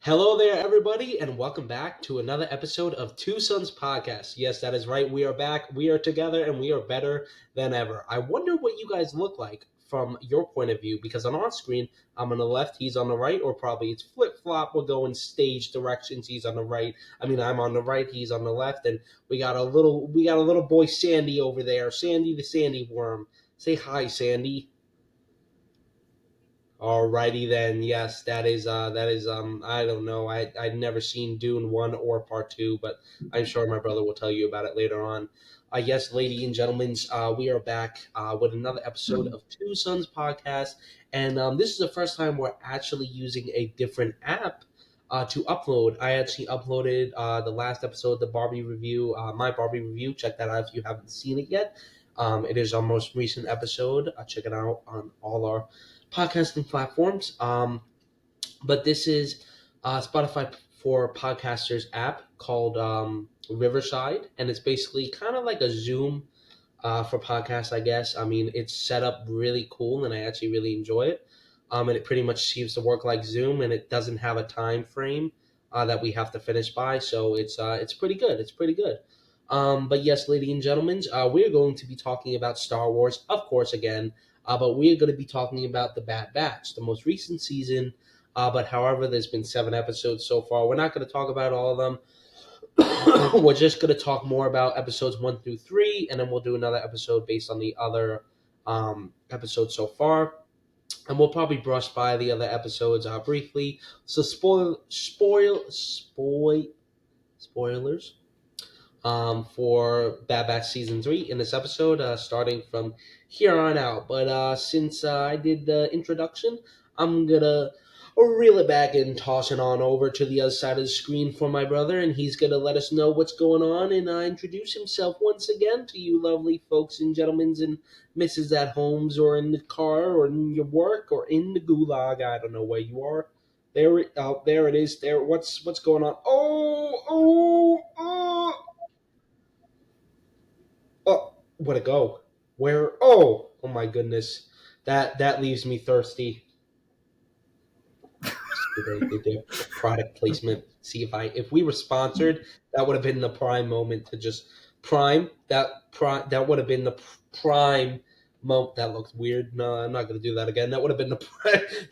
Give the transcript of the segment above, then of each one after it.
Hello there, everybody, and welcome back to another episode of Two Sons Podcast. Yes, that is right. We are back. We are together, and we are better than ever. I wonder what you guys look like from your point of view, because on our screen, I'm on the left, he's on the right, or probably it's flip flop. We'll go in stage directions. He's on the right. I'm on the right. He's on the left, and we got a little boy Sandy over there. Sandy the Sandy Worm. Say hi, Sandy. Alrighty then. Yes, that is I don't know. I'd never seen Dune 1 or Part 2, but I'm sure my brother will tell you about it later on. Yes, ladies and gentlemen, we are back with another episode of Two Sons Podcast, and this is the first time we're actually using a different app to upload. I actually uploaded the last episode, the Barbie review, my Barbie review. Check that out if you haven't seen it yet. It is our most recent episode. Check it out on all our podcasting platforms. But this is Spotify for Podcasters app called Riverside, and it's basically kind of like a Zoom for podcasts, I guess. I mean, it's set up really cool, and I actually really enjoy it. And it pretty much seems to work like Zoom, and it doesn't have a time frame that we have to finish by. So it's pretty good. It's pretty good. But yes, ladies and gentlemen, we're going to be talking about Star Wars, of course, again. But we're going to be talking about the Bad Batch, the most recent season. But however, there's been 7 episodes so far. We're not going to talk about all of them. We're just going to talk more about episodes 1 through 3, and then we'll do another episode based on the other episodes so far. And we'll probably brush by the other episodes briefly. So spoilers for Bad Batch Season 3 in this episode, starting from here on out. But since I did the introduction, I'm going to reel it back and toss it on over to the other side of the screen for my brother, and he's going to let us know what's going on and introduce himself once again to you lovely folks and gentlemen and misses at homes or in the car or in your work or in the gulag. I don't know where you are. There it is. There. What's going on? Oh, where'd it go? Where? Oh my goodness. That leaves me thirsty. They did product placement. See if we were sponsored, that would have been the prime moment to just that would have been the prime moment. That looks weird. No, I'm not going to do that again. That would have been the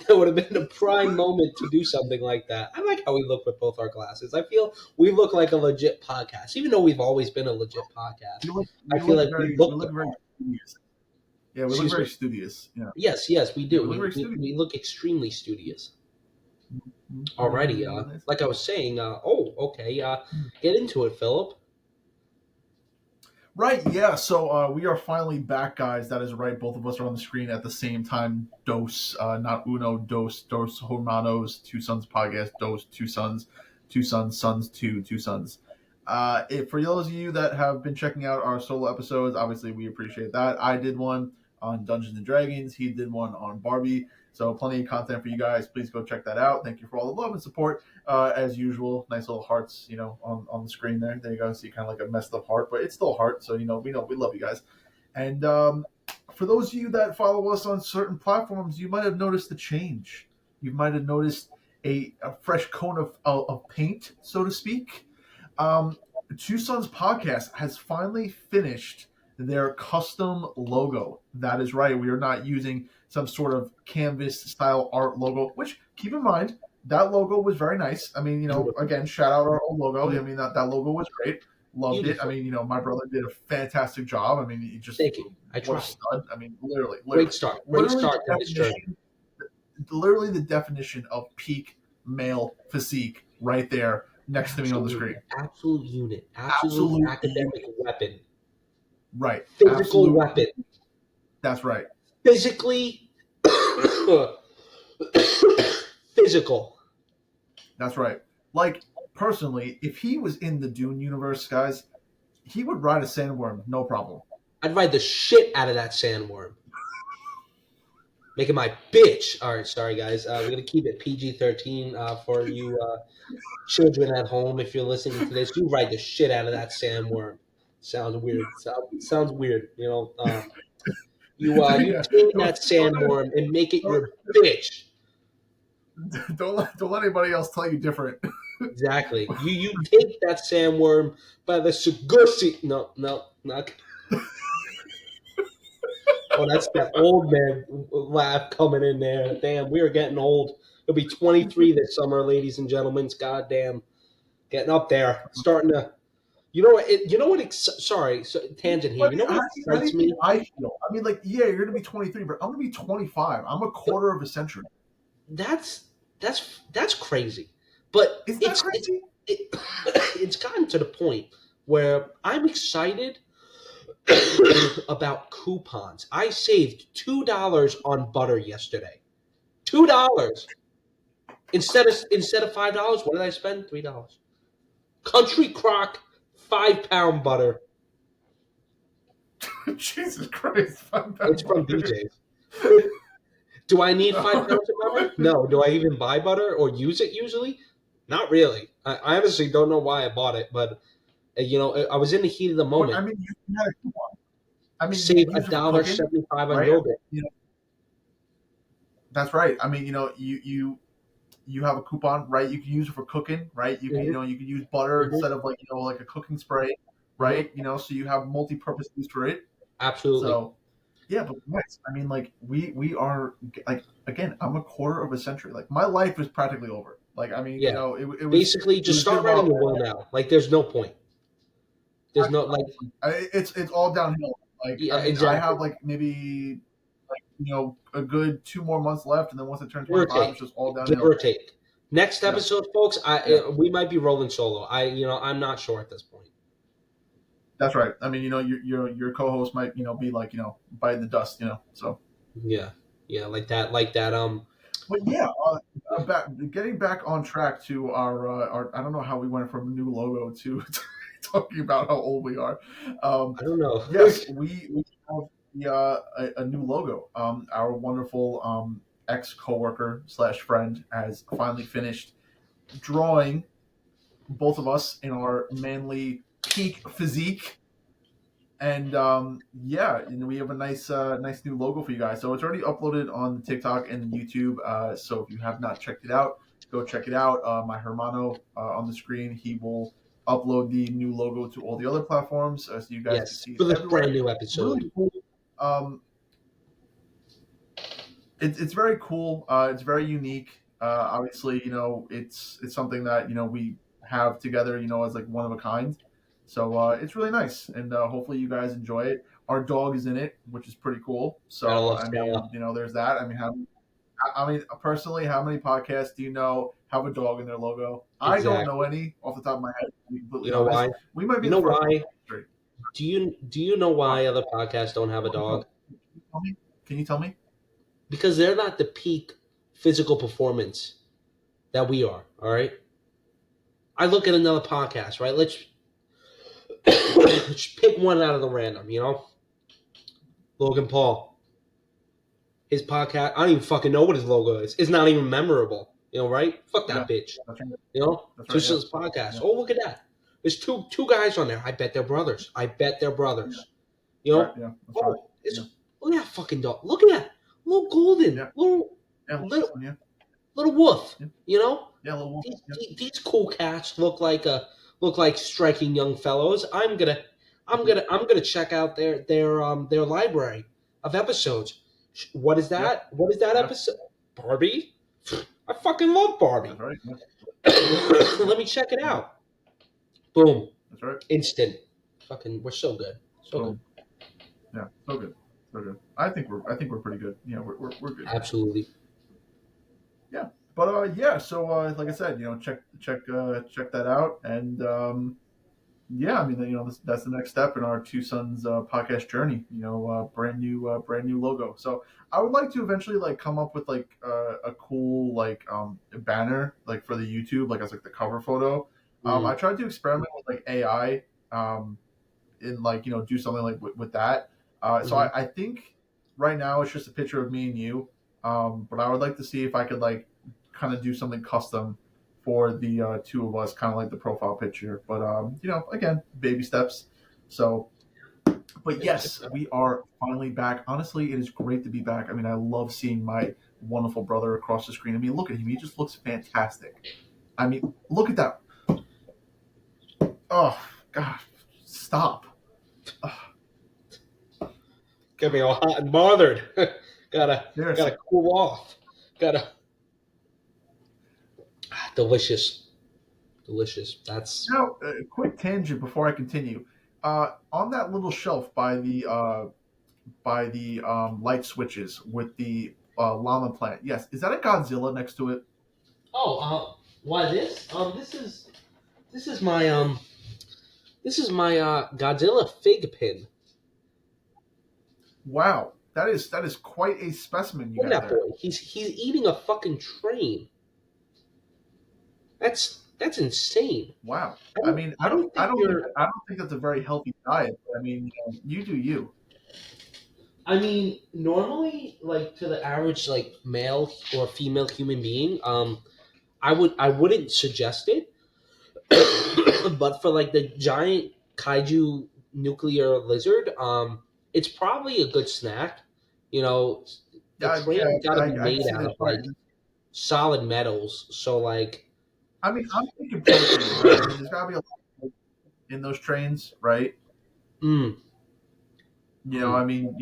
that would have been the prime moment to do something like that. I like how we look with both our glasses. I feel we look like a legit podcast, even though we've always been a legit podcast. I feel like we look the very part. studious. Yeah, we look Excuse very me. studious. Yeah. Yes, we Yeah, do. we look very studious. We look extremely studious. Very, Alrighty, very nice. like I was saying, okay, get into it, Philip. Right, yeah. So we are finally back, guys. That is right. Both of us are on the screen at the same time. Dos, not uno, dos hermanos, Two Sons podcast. Dos, two sons, sons, two sons. For those of you that have been checking out our solo episodes, obviously we appreciate that. I did one on Dungeons and Dragons. He did one on Barbie. So plenty of content for you guys. Please go check that out. Thank you for all the love and support. As usual, nice little hearts, on the screen there. There you go. See kind of like a messed up heart, but it's still a heart. So, we know we love you guys. And for those of you that follow us on certain platforms, you might have noticed the change. You might have noticed a fresh coat of paint, so to speak. Two Sons Podcast has finally finished their custom logo. That is right. We are not using some sort of canvas style art logo, which keep in mind, that logo was very nice. I mean, again, shout out our old logo. I mean, that logo was great. Loved Beautiful. it. I mean, my brother did a fantastic job. I mean, he just Thank you. I was a tried. stud. I mean, literally. Great start in this journey. Literally the definition of peak male physique right there next to me on the screen. Absolute unit. Absolute academic weapon. Right. Physical weapon. That's right. Physically physical. That's right. Like, personally, if he was in the Dune universe, guys, he would ride a sandworm, no problem. I'd ride the shit out of that sandworm. Make it my bitch. All right, sorry, guys. We're going to keep it PG-13 for you children at home. If you're listening to this, you ride the shit out of that sandworm. Sounds weird. Sounds weird. You tame that sandworm and make it your bitch. don't let anybody else tell you different. Exactly. You take that sandworm by the sugusi. No, no, not. Oh, that's that old man laugh coming in there. Damn, we are getting old. It'll be 23 this summer, ladies and gentlemen. Goddamn, getting up there. Starting to. You know what? You know what? Sorry, tangent here. You know what How do excites you think me? I feel? I mean, like, yeah, you're gonna be 23, but I'm gonna be 25. I'm a But quarter of a century. that's that's crazy. But Isn't that crazy? it, it's gotten to the point where I'm excited about coupons. I saved $2 on butter yesterday. $2 instead of $5. What did I spend? $3. Country Crock 5 pound butter. Jesus Christ, It's from butter. BJ's. Do I need 5 pounds of butter? No. Do I even buy butter or use it usually? Not really. I honestly don't know why I bought it, but I was in the heat of the But I moment. mean, you had a coupon. I mean, you Save can a use it for dollar cooking, 75 on right? I yogurt. mean, that's right. I mean, you have a coupon, right? You can use it for cooking, right? Hmm. You can use butter Hmm. instead of like like a cooking spray, Hmm. right? So you have multi-purpose use for it. Absolutely. So yeah, but nice. I mean, like we are like again. I'm a quarter of a century. Like my life is practically over. Like I mean, Yeah. Basically, it just was good start writing while your will now. Like, there's no point. There's no like. it's all downhill. Like I Yeah, mean, I exactly. have like maybe like a good 2 more months left, and then once I turn Give or 25, it's take. just all Give or downhill. take. Next Yeah, episode, folks, yeah. we might be rolling solo. I'm not sure at this point. That's right. I mean, your co-host might be like biting the dust. So. Yeah, yeah, like that. But yeah, Yeah. getting back on track to our I don't know how we went from new logo to talking about how old we are. Um, I don't know. yes, we have a new logo. Our wonderful ex coworker slash friend has finally finished drawing both of us in our manly peak physique. And yeah, we have a nice new logo for you guys. So it's already uploaded on the TikTok and the YouTube. So if you have not checked it out, go check it out. My Hermano on the screen, he will upload the new logo to all the other platforms, so you guys can Yes, see it for this brand everywhere. new episode. Really cool. Um, it's very cool. It's very unique. Obviously, it's something that we have together. As like one of a kind. So it's really nice, and hopefully you guys enjoy it. Our dog is in it, which is pretty cool. Gotta So love I Stella. mean, there's that. I mean, personally, how many podcasts do you know have a dog in their logo? I don't know Exactly. any off the top of my head. To be You completely know honest, why? we might be You the know first one. why? Do you know Why? why other podcasts don't have a dog? Can you tell me? Can you tell me? Because they're not the peak physical performance that we are. All right. I look at another podcast, right? Let's pick one out of the random. Logan Paul. His podcast. I don't even fucking know what his logo is. It's not even memorable. Right? Fuck Yeah, that bitch. that's right. That's right. Just Yeah, his podcast. yeah. Oh, look at that. There's two guys on there. I bet they're brothers. I bet they're Yeah. brothers. You Right. know? Yeah. That's right. Oh, it's Yeah. look at that fucking dog. Look at that. Little golden. Yeah. Little Yeah. little Yeah. little wolf. Yeah. You know? Yeah. A little wolf. These, Yeah. these cool cats look like striking young fellows. I'm gonna check out their library of episodes. What is Yeah. that? What is that Yeah. episode? Barbie? I fucking love Barbie. That's right. Yeah. Yeah. Let me check it Yeah. out. Boom. That's right. Instant. Fucking we're so good. So good. Boom. Yeah. So good. So good. I think we're pretty good. Yeah. We're good. Absolutely. Yeah. But yeah. So like I said, check that out, and yeah, I mean, that's the next step in our Two Sons podcast journey. Brand new logo. So I would like to eventually like come up with like a cool like banner like for the YouTube, like as like the cover photo. I Mm. tried to experiment with like AI, and like do something like with that. So Hmm. I think right now it's just a picture of me and you. But I would like to see if I could like kind of do something custom for the two of us, kind of like the profile picture. But again, baby steps. So, but Yep, yep, yes, yep. we are finally back. Honestly, it is great to be back. I mean, I love seeing wonderful brother across the screen. I mean, look at him. He just looks fantastic. I mean, look at that. Oh, God. Stop. Get me all hot and bothered. Gotta Seriously. cool off. Gotta delicious, delicious. That's Now, a quick tangent before I continue. On that little shelf by the light switches with the llama plant. Yes, is that a Godzilla next to it? oh. Why this? This is my Godzilla fig pin. Wow, that is quite a specimen you Look at got that there. boy. He's eating a fucking train. That's insane. Wow. I I don't mean, I don't think you're. I don't think that's a very healthy diet. I mean, you do you. I mean, normally, like to the average like male or female human being, I wouldn't suggest it, but for like the giant kaiju nuclear lizard, it's probably a good snack. You know, the Yeah, train's got to be I can made see out that. of Right. like solid metals, so like, I mean, I'm thinking protein, right? I mean, there's got to be a lot of protein in those trains, right? mm, I mm, mean,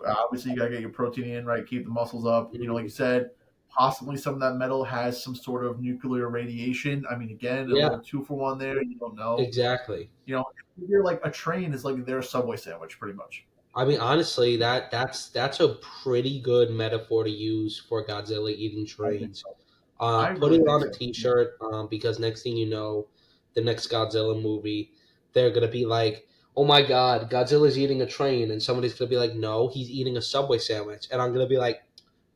obviously you gotta get your protein in, right? Keep the muscles up. Like you mm, said, possibly some of that metal has some sort of nuclear radiation. I mean, again, a yeah, little 2-for-1 there. You don't know. exactly. You're like a train is like their Subway sandwich, pretty much. I mean, honestly, that's a pretty good metaphor to use for Godzilla eating I think trains. so. I Put really it think on a so. T-shirt, because next thing you know, the next Godzilla movie, they're gonna be like, "Oh my God, Godzilla's eating a train," and somebody's gonna be like, "No, he's eating a Subway sandwich," and I'm gonna be like,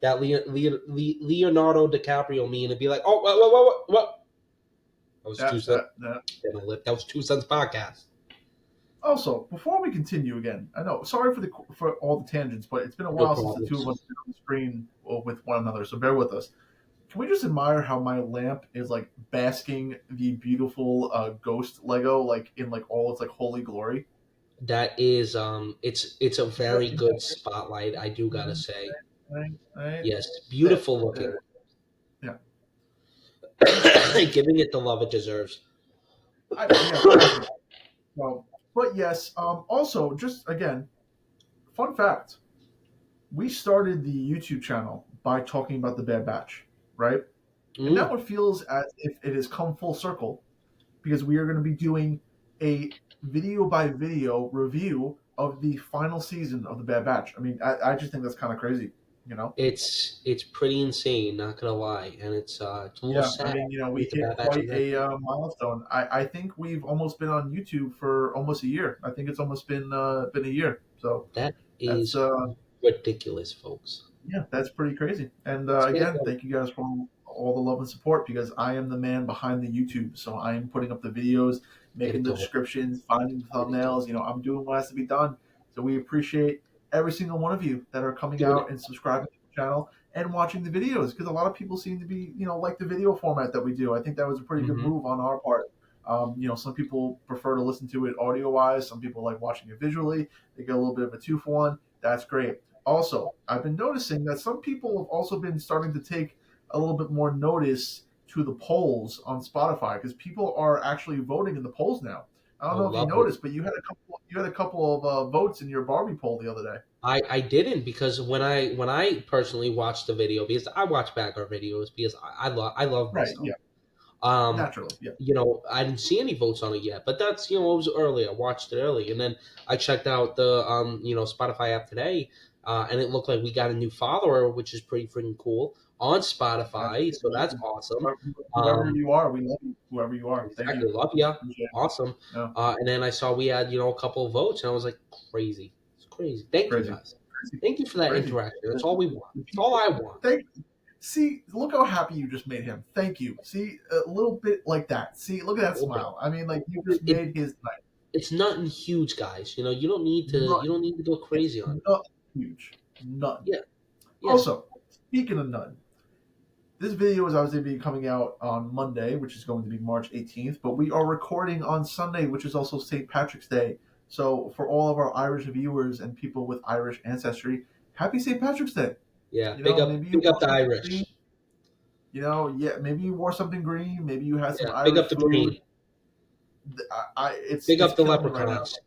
that Leonardo DiCaprio meme, and be like, "Oh, what? That was two That cents. that that. My lip. That was 2 cents podcast." Also, before we continue again, I know. Sorry for all the tangents, but it's been a No while since the two of us problems. been on the screen with one another. So bear with us. Can we just admire how my lamp is like basking the beautiful ghost Lego like in like all its like holy glory? That is, it's a very good spotlight. I do gotta say, Right, right. yes, Yeah, beautiful looking, yeah. giving it the love it deserves. Yeah, definitely. So, but yes. Also, just again, fun fact: we started the YouTube channel by talking about the Bad Batch, right? And Mm, now it feels as if it has come full circle because we are going to be doing a video by video review of the final season of the Bad Batch. I mean, I just think that's kind of crazy, you know? it's pretty insane, not gonna lie, and it's a little Yeah, I sad mean, we with the hit Bad Batch quite ended. a milestone. I think we've almost been on YouTube for almost a year. I think it's almost been a year. So That that's is ridiculous, folks. yeah, that's pretty crazy. And It's been again, thank you guys for all the love and support because I am the man behind the YouTube. So I am putting up the videos, making the editable, descriptions, finding the editable. thumbnails. I'm doing what has to be done. So we appreciate every single one of you that are coming Doing out it. and subscribing to the channel and watching the videos because a lot of people seem to be, like the video format that we do. I think that was a pretty good Hmm. move on our part. Some people prefer to listen to it audio wise. Some people like watching it visually. They get a little bit of a 2-for-1. That's great. Also, I've been noticing that some people have also been starting to take a little bit more notice to the polls on Spotify because people are actually voting in the polls now. I don't Oh, know if you lovely. noticed, but you had a couple of votes in your Barbie poll the other day. I didn't, because when I personally watched the video, because I watch background videos because I love Right. myself. Yeah. Um, Naturally. Yeah. I didn't see any votes on it yet, but that's, it was early. I watched it early, and then I checked out the Spotify app today, and it looked like we got a new follower, which is pretty freaking cool on That's Spotify. So that's awesome. whoever Um, you are, we love you. Whoever you are, thank you. exactly, love ya, Appreciate it. awesome. Yeah. And then I saw we had a couple of votes, and I was like, crazy, it's crazy. It's Thank you crazy. guys. Crazy. Thank you for that Crazy. interaction. That's The, all we want. the That's all people. I want. Thank See, look how happy you just made him. Thank you. See, a little bit like that. See, look at A that little bit. smile. I mean, like you just It, made his night. it's nothing huge, guys. You don't need to. Not, You don't need to go it's crazy on it. not huge. None. Yeah, yeah. Also, speaking of none, this video is obviously be coming out on Monday, which is going to be March 18th, but we are recording on Sunday, which is also St. Patrick's Day. So, for all of our Irish viewers and people with Irish ancestry, happy St. Patrick's Day. Yeah, You know, maybe you big up wore the something green. Irish. You know, yeah, maybe you wore something green. Maybe you had some Yeah, big up Irish the food. green. It's Big up the killing me right now. leprechauns.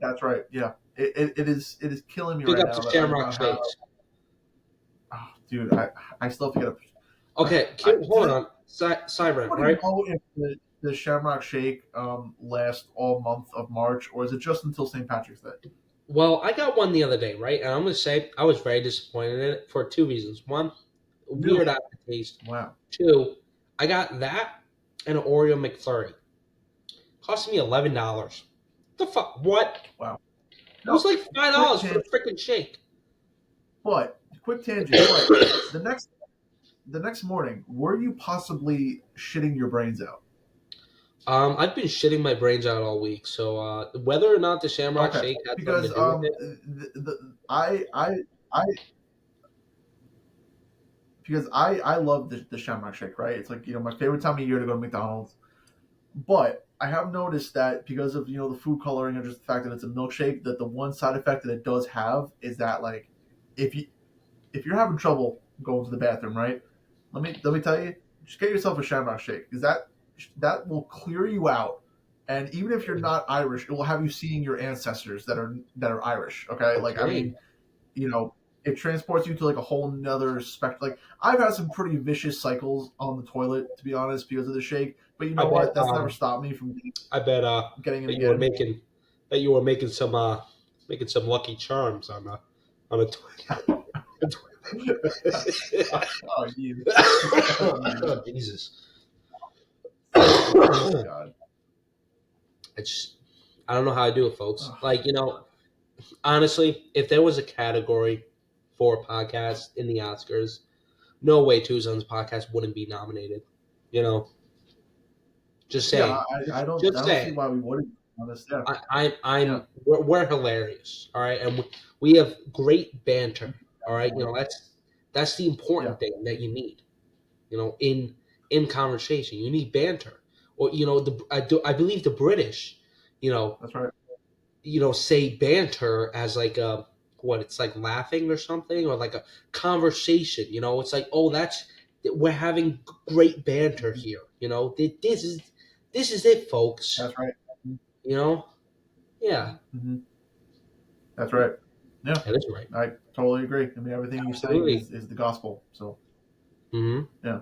That's right. Yeah, it is killing me Big right up the now that I do Shamrock not have. Shakes. Oh, dude, I still have to get Okay, hold does on. Cyber, anybody right? know if the Shamrock Shake lasts all month of March, or is it just until St. Patrick's Day? Well, I got one the other day, right? And I'm gonna say I was very disappointed in it for two reasons. One, weird Really? aftertaste. Wow. Two, I got that and an Oreo McFlurry. Cost me $11. The fuck? What? Wow. It was No, like five quick dollars for a tangent. freaking shake. But quick tangent. But the next the next morning, were you possibly shitting your brains out? I've been shitting my brains out all week, so whether or not the Shamrock Okay, Shake had something because to do with it, I because I love the Shamrock Shake. Right, it's like my favorite time of year to go to McDonald's. But I have noticed that because of the food coloring and just the fact that it's a milkshake, that the one side effect that it does have is that like if you if you're having trouble going to the bathroom, right? Let me tell you, just get yourself a Shamrock Shake because that will clear you out. And even if you're not Irish, it will have you seeing your ancestors that are Irish. Okay, like I okay. mean, you know, it transports you to like a whole nother spectrum. Like I've had some pretty vicious cycles on the toilet, to be honest, because of the shake. But you I know bet what? That's never stopped me from I bet getting it that you were again. making that you were making some Lucky Charms on a Oh, you. Oh, you. oh, Jesus. Oh, I God. just I don't know how I do it, folks. Oh, Like honestly, if there was a category for podcast in the Oscars, no way Two Sons podcast wouldn't be nominated. You know, just yeah, saying, I just don't see saying. why we wouldn't. Honest, yeah, yeah, We're hilarious, all right, and we have great banter, all right. absolutely. That's the Yeah, important thing that you need, in conversation. You need banter, or I believe the British, you know, that's right. say banter as like a what it's like laughing or something, or like a conversation. It's like, oh, we're having great banter Mhm. here. This is it, folks. That's right. You know, yeah, Hmm. That's right. Yeah, that is right. I totally agree. I mean, everything you're saying Absolutely. is the gospel. So Hmm. yeah.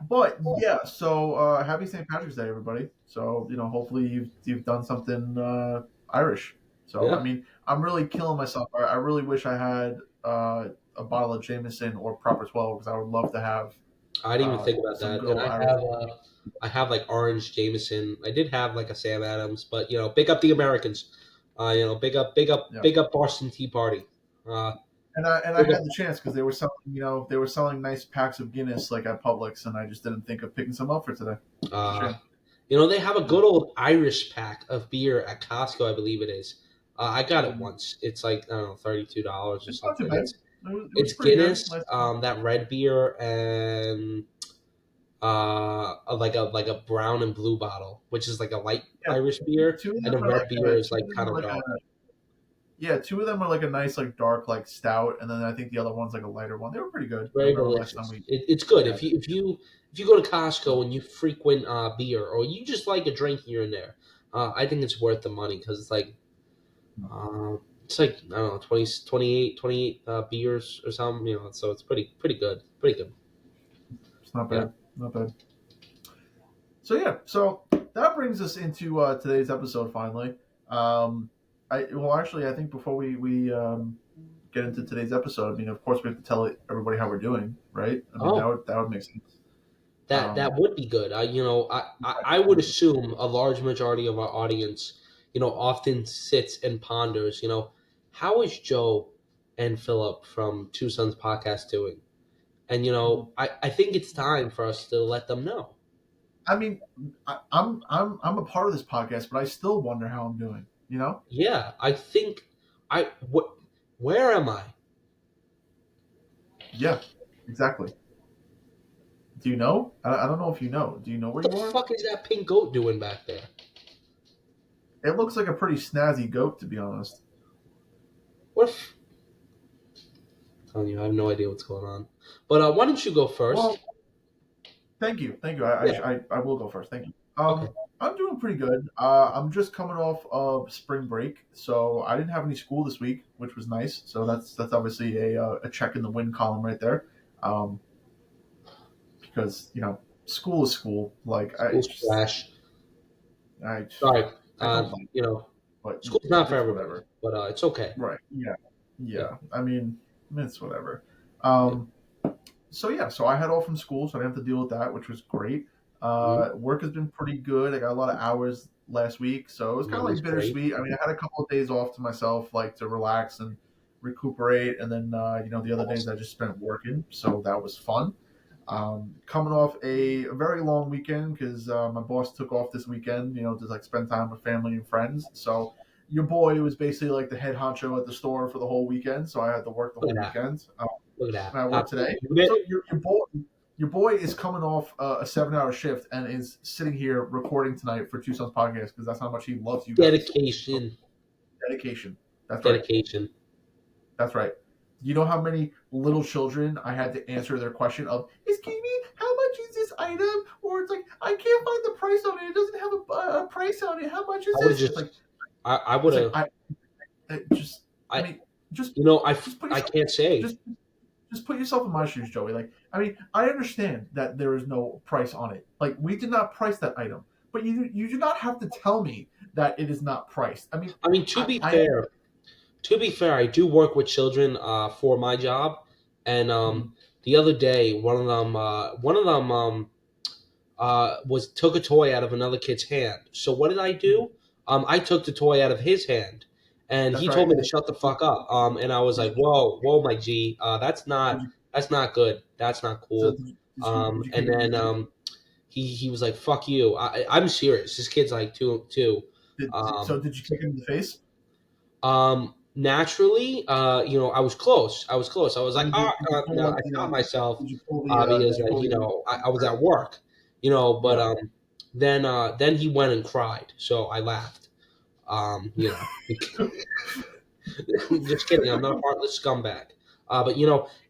But yeah, so happy St. Patrick's Day, everybody. So hopefully you've done something Irish. So I Yeah, mean, I'm really killing myself. I really wish I had a bottle of Jameson or Proper 12 because I would love to have I didn't even think about some that. good And old Irish. I have like orange Jameson. I did have like a Sam Adams, but big up the Americans. Yeah, big up Boston Tea Party. Uh, and I big had up. the chance because they were selling nice packs of Guinness like at Publix, and I just didn't think of picking some up for today. It's a Uh, shame. they have a Yeah. good old Irish pack of beer at Costco, I believe it is. I got it Mhm. once. It's like I don't know, $32 or It's not too something. bad. It was It's pretty good. Guinness, Nice. that red beer, and like a brown and blue bottle, which is like a light Yeah, Irish beer, two of and them the are red beer is two like of them kind are of like dark. yeah, two of them are like a nice like dark like stout, and then I think the other one's like a lighter one. They were pretty good. I Very remember last time delicious. we It's good had if you go to Costco and you frequent beer, or you just like a drink here and there. I think it's worth the money because uh, it's like I don't know 28 beers or something. So it's pretty good, pretty good. It's not Yeah. bad, not bad. So yeah, so that brings us into today's episode finally. Actually, I think before we get into today's episode, I mean, of course, we have to tell everybody how we're doing, right? I mean, Oh, that would make sense. that Um, would be good. I would assume a large majority of our audience, often sits and ponders, how is Joe and Philip from Two Sons Podcast doing? And I think it's time for us to let them know. I mean, I'm a part of this podcast, but I still wonder how I'm doing. You know? Yeah, I think I what where am I? Yeah, exactly. Do you know? I don't know if you know. Do you know where What you the are? fuck is that pink goat doing back there? It looks like a pretty snazzy goat, to be honest. What? telling you, I have no idea what's going on. But why don't you go Well, first? thank you. Yeah. I will go first. Thank you. Okay. I'm doing pretty good. I'm just coming off of spring break, so I didn't have any school this week, which was nice. So that's obviously a check in the win column right there. Um, because school is school. Like School's trash. I, Sorry. I don't like You it, know, but school's not for it's everybody, whatever. but it's okay. Right? Yeah. Yeah. Yeah. I mean, it's whatever. Yeah. Um, so yeah, so I had off from school, so I didn't have to deal with that, which was great. Mhm. Work has been pretty good. I got a lot of hours last week, so it was kind of Money's like great. bittersweet. I mean, I had a couple of days off to myself, like to relax and recuperate, and then the other days I just spent working, so that was fun. Coming off a very long weekend because my boss took off this weekend, to like spend time with family and friends. So your boy was basically like the head honcho at the store for the whole weekend, so I had to work the Look whole at that. weekend. Look at that. And I work Absolute today. unit. So your boy is coming off a 7 hour shift and is sitting here recording tonight for Two Sons Podcast because that's how much he loves you guys. So Dedication. dedication. That's right. Dedication. That's right. You know how many little children I had to answer their question of, "Excuse me, how much is this item?" Or it's like, "I can't find the price on it. It doesn't have a price on it. How much is I would have this?" just. I would It's like have. just, I I. mean, just just put I yourself can't say. just just put yourself in my shoes, Joey. Like, I mean, I understand that there is no price on it. Like, we did not price that item, but you do not have to tell me that it is not priced. I mean, I mean, to I, be I fair, I do work with children for my job, and mm, the other day, one of them was took a toy out of another kid's hand. So what did I mm, do? I took the toy out of his hand, and that's he right. told me to shut the fuck up. And I was like, whoa, whoa, my G, Did you, that's not good. That's not so cool. did you And kick him in the then face? he was like, fuck you. I'm serious. This kid's like two. So Um, did you kick him in the face? Naturally, I was close. I was I like, mean, ah, pull no, like I stopped myself did you pull because, did you pull I was at work, but yeah. then he went and cried, so I laughed. Just kidding. I'm not a heartless scumbag. But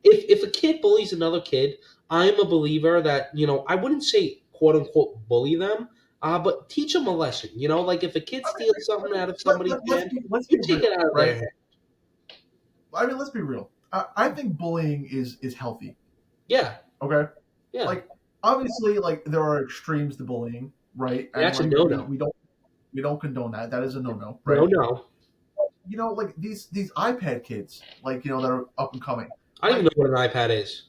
if a kid bullies another kid, I'm a believer that I wouldn't say quote unquote bully them, but teach them a lesson. Like if a kid steals something out of somebody's hand, Let's you be take it real, out of their right? hand. I mean, let's be real. I think bullying is healthy. Yeah, Okay, yeah. like obviously, like there are extremes to bullying, right? And That's a like no no. we don't condone that. That is a no no, No right? no. Like these iPad kids, like that are up and coming, I don't even like know what an iPad is.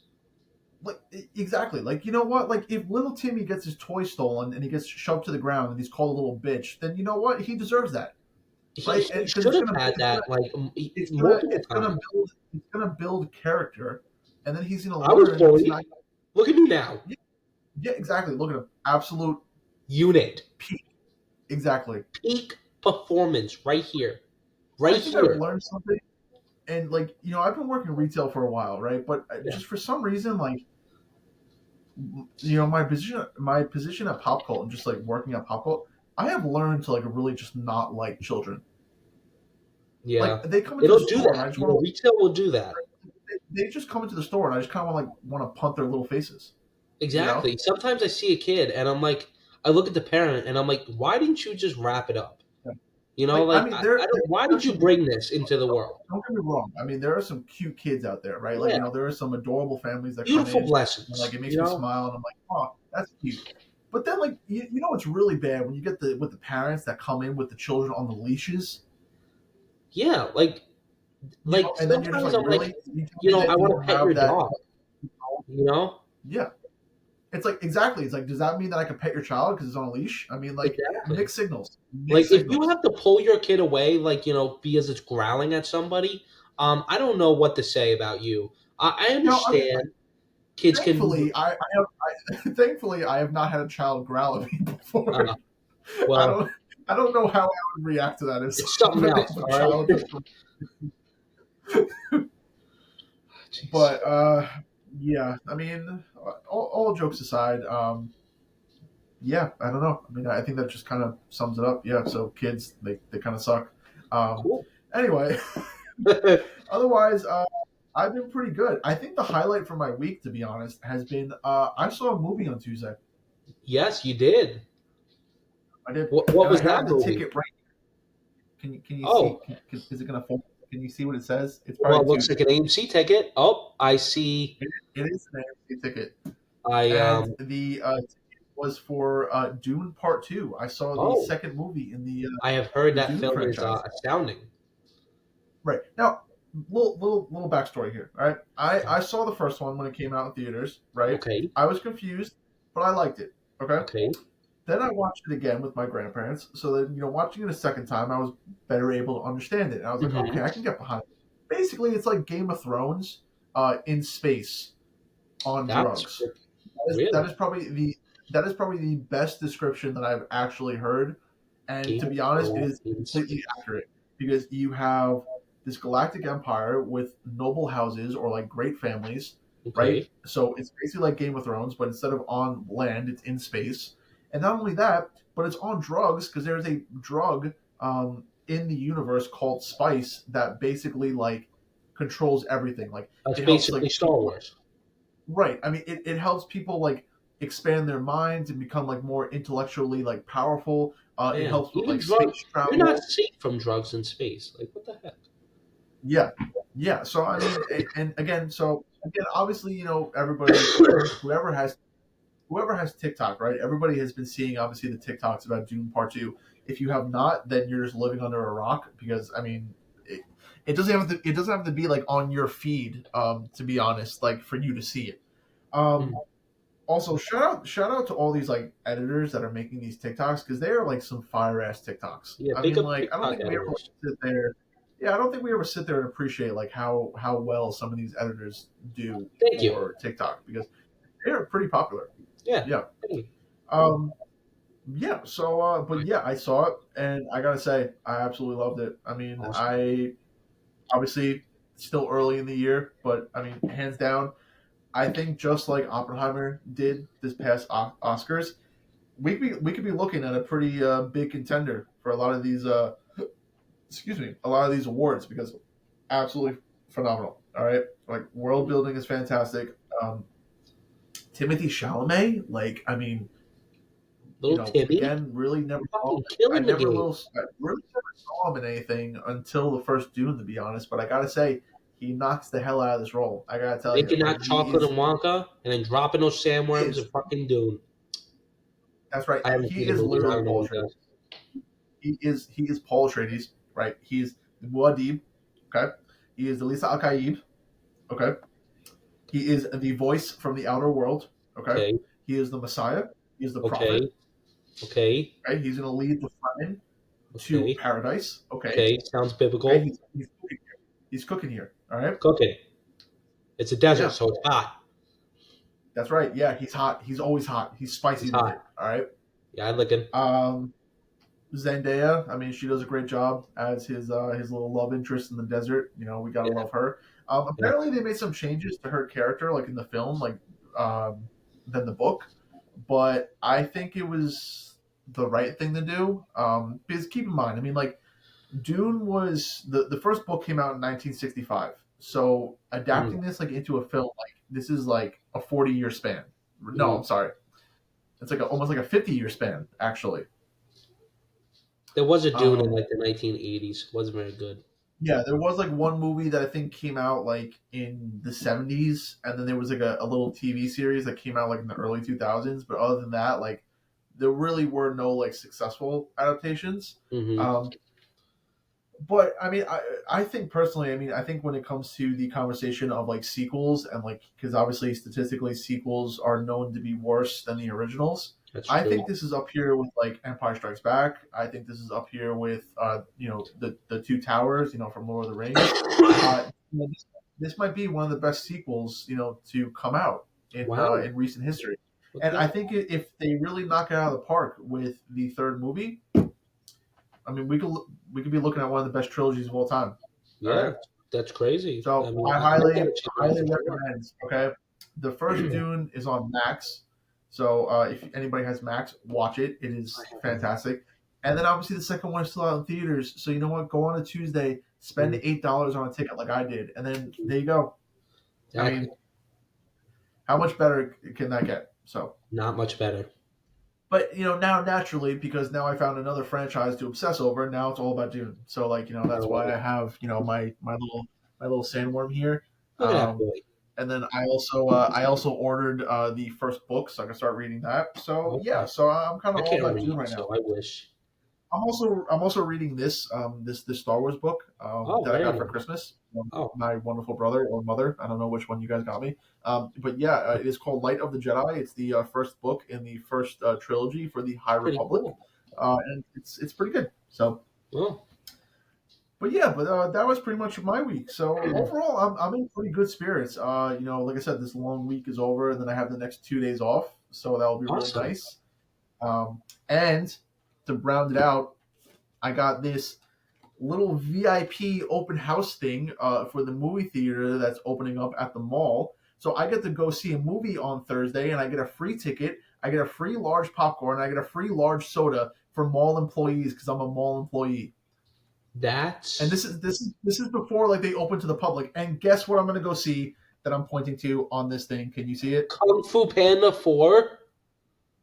exactly. Like you know what? Like if little Timmy gets his toy stolen and he gets shoved to the ground and he's called a little bitch, then you know what? He deserves that, right? He Because should have had that like multiple times. it's gonna build character, and then he's gonna I was learn to bullied. not. Look at me now. Yeah, yeah, exactly. Look at him, absolute Unit. peak. Exactly. Peak performance right here. I Right think I've here. learned something, and like I've been working retail for a while, right? But Yeah. just for some reason, like my position at Pop Cult and just like working at Pop Cult, I have learned to like really just not like children. Like Yeah. they come into the It'll do store and I that. just want to. Retail will do that. They just come into the store and I just kind of want to punt their little faces, you know? Exactly. Sometimes I see a kid and I'm like, I look at the parent and I'm like, why didn't you just wrap it up? Like I Like mean, I don't. Why there's did you some. bring this into the world? Don't get me wrong. I mean, there are some cute kids out there, right? Like Yeah. there are some adorable families that come Beautiful in, and like blessings. it makes me smile, and I'm like, oh, that's cute. But then, like you know, what's really bad when you get the parents that come in with the children on the leashes, Yeah. and then you're just Sometimes like, I'm really, like, you tell me I that you want don't to pet have your that? dog. You know. Yeah, it's like exactly. It's like, does that mean that I can pet your child because it's on a leash? I mean, like Exactly. mixed signals, Like mixed if you signals. have to pull your kid away, because it's growling at somebody, I don't know what to say about you. I I mean, understand kids can be. thankfully I have not had a child growl at me before. Uh, I well, don't I don't know how I would react to that if it's something somebody, else. if a All right. child just. Jeez. But yeah, I mean, all jokes aside, yeah, I don't know. I mean, I think that just kind of sums it up. Yeah, so kids, they kind of suck. Um, Cool. anyway, otherwise, I've been pretty good. I think the highlight for my week, to be honest, has been I saw a movie on Tuesday. Yes, you did. I did, What and I was that have the movie? ticket right. Can you see? Oh, Is it gonna fold? Can you see what it says? It's well, probably it looks too. like an AMC ticket. Oh, I see. It is an AMC ticket, I and the ticket was for Dune Part Two. I saw the oh, second movie in I have heard the that Dune film is franchise. astounding. Right now, little backstory here. All right, I saw the first one when it came out in theaters. Right, Okay, I was confused, but I liked it. Okay, okay. then I watched it again with my grandparents. So that watching it a second time, I was better able to understand it. And I was like, okay, Hmm. I can get behind it. Basically, it's like Game of Thrones in space on That's drugs. That really is probably the best description that I've actually heard. And Game to of be honest, it is Thrones. completely accurate because you have this galactic empire with noble houses or like great families, right? Okay, So it's basically like Game of Thrones, but instead of on land, it's in space. And not only that, but it's on drugs because there's a drug in the universe called spice that basically like controls everything. Like that's it helps basically like Star people. Wars. Right. I mean, it helps people like expand their minds and become like more intellectually like powerful. It Damn, helps with even like drug. space You're not travel. safe from drugs in space. Like what the heck? Yeah, yeah. So I mean, and again, obviously, everybody, whoever has whoever has TikTok, right? Everybody has been seeing obviously the TikToks about Dune Part Two. If you have not, then you're just living under a rock because I mean, it doesn't have to be like on your feed. To be honest, like for you to see it. Um, Mm. Also, shout out to all these like editors that are making these TikToks because they are like some fire ass TikToks. Yeah, I big mean, up like I don't TikTok think we ever editors. sit there. Yeah, I don't think we ever sit there and appreciate like how well some of these editors do Thank you. for TikTok because they're pretty popular. Yeah. Yeah. Hey, Um. Yeah. So, but yeah, I saw it and I gotta say I absolutely loved it. I mean, awesome. I obviously still early in the year, but I mean, hands down, I think just like Oppenheimer did this past Oscars, we could be looking at a pretty big contender for a lot of these a lot of these awards because absolutely phenomenal. All right, like world building is fantastic. Timothy Chalamet, like I mean, Little Timmy, again, really never saw him. fucking killing the game. I really never saw him in anything until the first Dune, to be honest. But I gotta say, he knocks the hell out of this role. I gotta tell you, Making like that chocolate and Wonka, and then dropping those he sandworms is. and fucking Dune. That's right. I haven't He seen the is movies. I literally don't know Paul what he Atreides. does. He is Paul Atreides, right? He's the Muad'Dib, okay? He is the Lisa Al Qaib, okay? He is the voice from the outer world, okay? Okay, He is the Messiah. He is the prophet, okay, okay, okay? He's going to lead the Fremen to okay, paradise, okay? okay. Sounds Okay, biblical. he's cooking here. He's cooking here, all right? Cooking. It's a desert, Yeah, so it's hot. that's right. Yeah, he's hot. He's always hot. He's It's spicy with hot. it, all right? Yeah, I like it. Um, Zendaya, I mean, she does a great job as his little love interest in the desert. We gotta Yeah, love her. yeah. Apparently, they made some changes to her character, like in the film, like than the book. But I think it was the right thing to do. Because keep in mind, I mean, like Dune was the first book came out in 1965. So Mm, adapting this like into a film, like this is like a 40-year span. No, mm. I'm sorry, it's like almost like a 50-year span actually. There was a Dune in Um, like the 1980s. Wasn't very good. Yeah, there was like one movie that I think came out like in the 70s, and then there was like a little TV series that came out like in the early 2000s. But other than that, like there really were no like successful adaptations. Hmm. Um, but I mean, I think personally, I mean, I think when it comes to the conversation of like sequels and like because obviously statistically sequels are known to be worse than the originals. That's I true. think this is up here with like Empire Strikes Back. I think this is up here with the Two Towers, from Lord of the Rings. This might be one of the best sequels, to come out Wow. in recent history. Look at And I that. think if they really knock it out of the park with the third movie, I mean, we could be looking at one of the best trilogies of all time. All Yeah, right. that's crazy. I So mean, I I might get highly a chance to watch highly it for sure. recommend. Okay, the first Dune is on Max. So if anybody has Max, watch it. It I is have that. fantastic. And then obviously the second one is still out in theaters. So you know what? Go on a Tuesday, spend Mm. $8 on a ticket like I did, and then there you go. I Exactly. mean, how much better can that get? So, Not much better. but now naturally, because now I found another franchise to obsess over, and now it's all about Dune. So like I that's love why I it. have my little sandworm here. Look at that Um, boy. and then I also ordered the first book so I can start reading that. So yeah, Okay. so I'm kind I of all can't about read, Dune right so now. I wish. I'm also reading this Star Wars book Oh, that I very got for nice. Christmas from Oh, my wonderful brother or mother. I don't know which one you guys got me. But yeah, it is called Light of the Jedi. It's the first book in the first trilogy for the High pretty Republic, cool. and it's pretty good. So, Well, but yeah, but that was pretty much my week. So overall, I'm in pretty good spirits. Like I said, this long week is over, and then I have the next 2 days off, so that will be really awesome. nice. And to round it out, I got this little VIP open house thing for the movie theater that's opening up at the mall. So I get to go see a movie on Thursday, and I get a free ticket. I get a free large popcorn. I get a free large soda for mall employees because I'm a mall employee. And That's this is before like they open to the public. And guess what? I'm going to go see that I'm pointing to on this thing. Can you see it? Kung Fu Panda 4.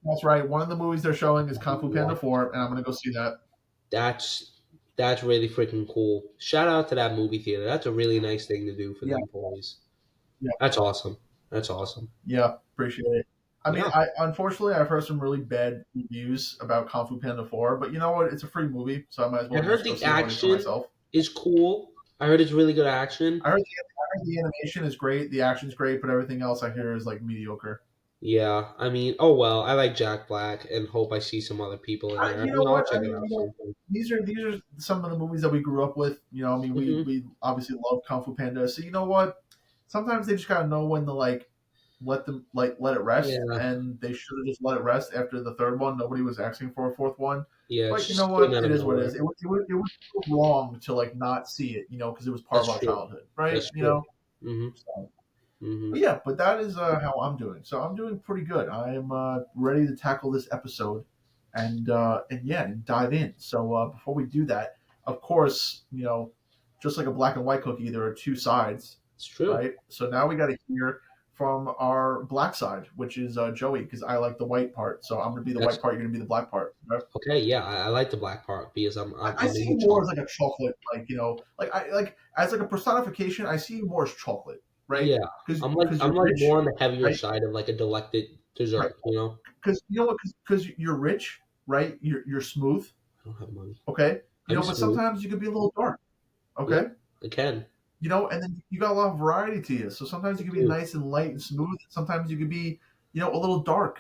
That's right. One of the movies they're showing is Kung Fu Panda Wow. 4, and I'm going to go see that. That's that's really freaking cool. Shout out to that movie theater. That's a really nice thing to do for the Yeah, employees. yeah. That's awesome. That's awesome. Yeah, appreciate it. I mean, Yeah. I unfortunately I've heard some really bad reviews about Kung Fu Panda 4, but you know what? It's a free movie, so I might as I well heard just go the see a movie for action myself. is cool. I heard it's really good action. I heard the animation is great, the action's great, but everything else I hear is like mediocre. Yeah, I mean, oh well, I like Jack Black and hope I see some other people in there. You know I'll what? I check it mean, out sometime. these are some of the movies that we grew up with. I mean, we Hmm. we obviously love Kung Fu Panda. So you know what? Sometimes they just gotta know when to let it rest, Yeah, and they should have just let it rest after the third one. Nobody was asking for a fourth one, yeah, it but you know just came what? out It of is what it nowhere. is. It would feel wrong to like not see it, because it was part That's of our true. childhood, right? That's true. Hmm. So, Hmm. but yeah, but that is how I'm doing. So I'm doing pretty good. I am ready to tackle this episode, and yeah, and dive in. So before we do that, of course, just like a black and white cookie, there are two sides, It's true. right? So now we got to hear from our black side, which is Joey, because I like the white part. So I'm going to be the That's white part. You're going to be the black part. Right? okay. Yeah, I like the black part because I I'm see you into more as chocolate. like a chocolate, like I like as like a personification. I see you more as chocolate, right? Yeah, Because I'm you're I'm like rich, more on the heavier right? side of like a delected Right. dessert. You know, Because you know what? Because you're rich, right? You're smooth, I don't have money. okay. I'm But smooth. sometimes you could be a little dark, Yeah, okay. I can. And then you got a lot of variety to you. So sometimes you I can be do. nice and light and smooth. Sometimes you could be, a little dark,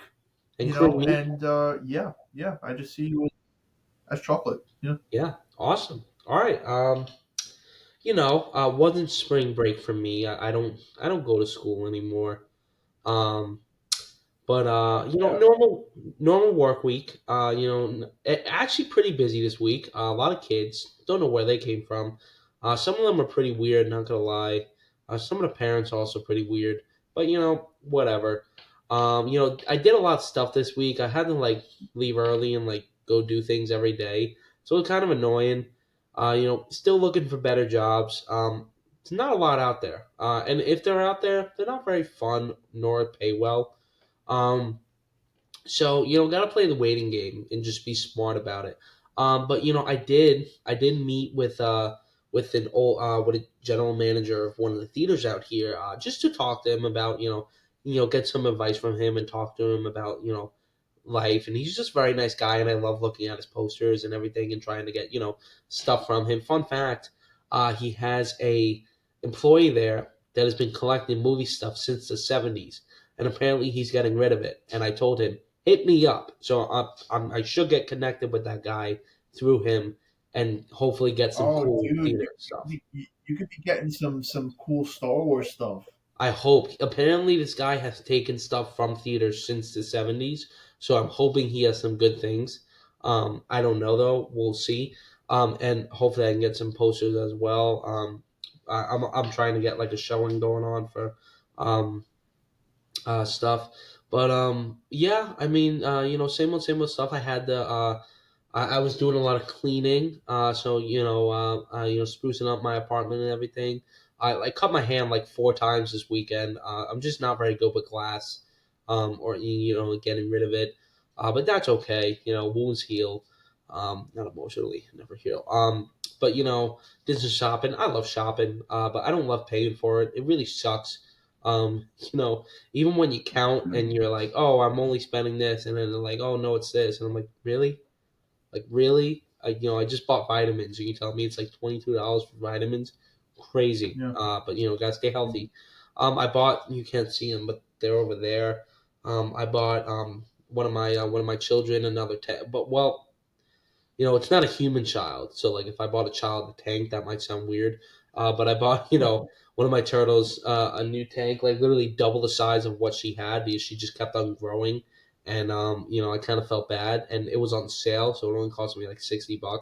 And creamy. And yeah, yeah. I just see you as chocolate. Yeah. Yeah, awesome. All right. Wasn't spring break for me. I don't go to school anymore. Um, but Yeah. normal work week. Actually pretty busy this week. A lot of kids. Don't know where they came from. Some of them are pretty weird. Not gonna lie. Some of the parents are also pretty weird. But whatever. I did a lot of stuff this week. I had to like leave early and like go do things every day. So it's kind of annoying. Still looking for better jobs. It's not a lot out there. And if they're out there, they're not very fun nor pay well. Um, so gotta play the waiting game and just be smart about it. But I did meet with an old with a general manager of one of the theaters out here just to talk to him about get some advice from him and talk to him about life. And he's just a very nice guy, and I love looking at his posters and everything and trying to get stuff from him. Fun fact: he has a employee there that has been collecting movie stuff since the '70s, and apparently he's getting rid of it. And I told him, hit me up. So I should get connected with that guy through him, and hopefully get some Oh, cool dude, theater stuff. you could be getting some cool Star Wars stuff. I hope. Apparently, this guy has taken stuff from theaters since the '70s, so I'm hoping he has some good things. I don't know though. We'll see. And hopefully, I can get some posters as well. I'm trying to get like a showing going on for um, stuff. But yeah, I mean, same old stuff. I had the I was doing a lot of cleaning, so sprucing up my apartment and everything. I like cut my hand like 4 times this weekend. I'm just not very good with glass, or getting rid of it. But that's okay. Wounds heal. Not emotionally, never heal. But this is shopping. I love shopping, but I don't love paying for it. It really sucks. Even when you count and you're like, oh, I'm only spending this, and then they're like, oh no, it's this, and I'm like, really? Like really? I just bought vitamins. And you tell me it's like $22 for vitamins? Crazy. Yeah. But gotta stay healthy. I bought. You can't see them, but they're over there. I bought one of my children another but well, it's not a human child. So like if I bought a child a tank, that might sound weird. But I bought one of my turtles a new tank, like literally double the size of what she had because she just kept on growing. And I kind of felt bad, and it was on sale, so it only cost me like $60 for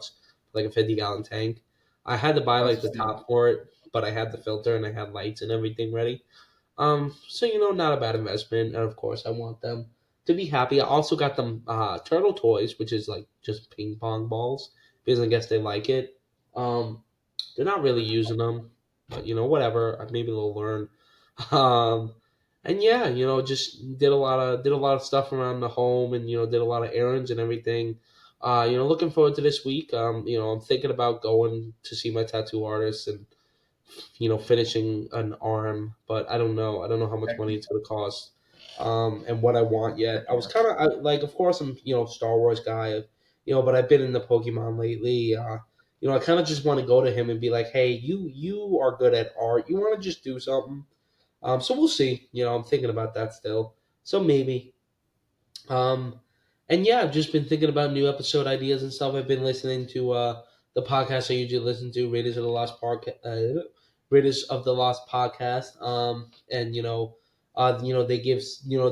like a 50-gallon tank. I had to buy That's like a the steal. top for it, but I had the filter and I had lights and everything ready. So not a bad investment, and of course I want them to be happy. I also got them turtle toys, which is like just ping pong balls because I guess they like it. Um, they're not really using them, but whatever. Maybe they'll learn. Um, and yeah, just did a lot of stuff around the home, and did a lot of errands and everything. Looking forward to this week. I'm thinking about going to see my tattoo artist and finishing an arm, but I don't know. I don't know how much Heck money yeah. it's going to cost, and what I want Heck yet. I was yeah. kind of like, of course, I'm Star Wars guy, but I've been in the Pokemon lately. I kind of just want to go to him and be like, hey, you are good at art. You want to just do something? So we'll see. I'm thinking about that still. So maybe. Um, and yeah, I've just been thinking about new episode ideas and stuff. I've been listening to the podcast I usually listen to, Raiders of the Lost podcast. And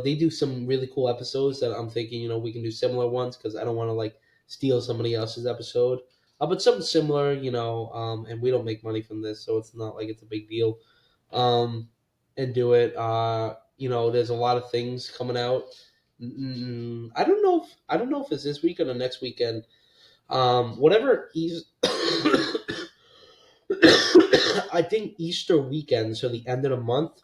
they do some really cool episodes that I'm thinking we can do similar ones because I don't want to like steal somebody else's episode. But something similar, and we don't make money from this, so it's not like it's a big deal. And do it. There's a lot of things coming out. I don't know if it's this weekend or next weekend. Whatever is, I think Easter weekend, so the end of the month.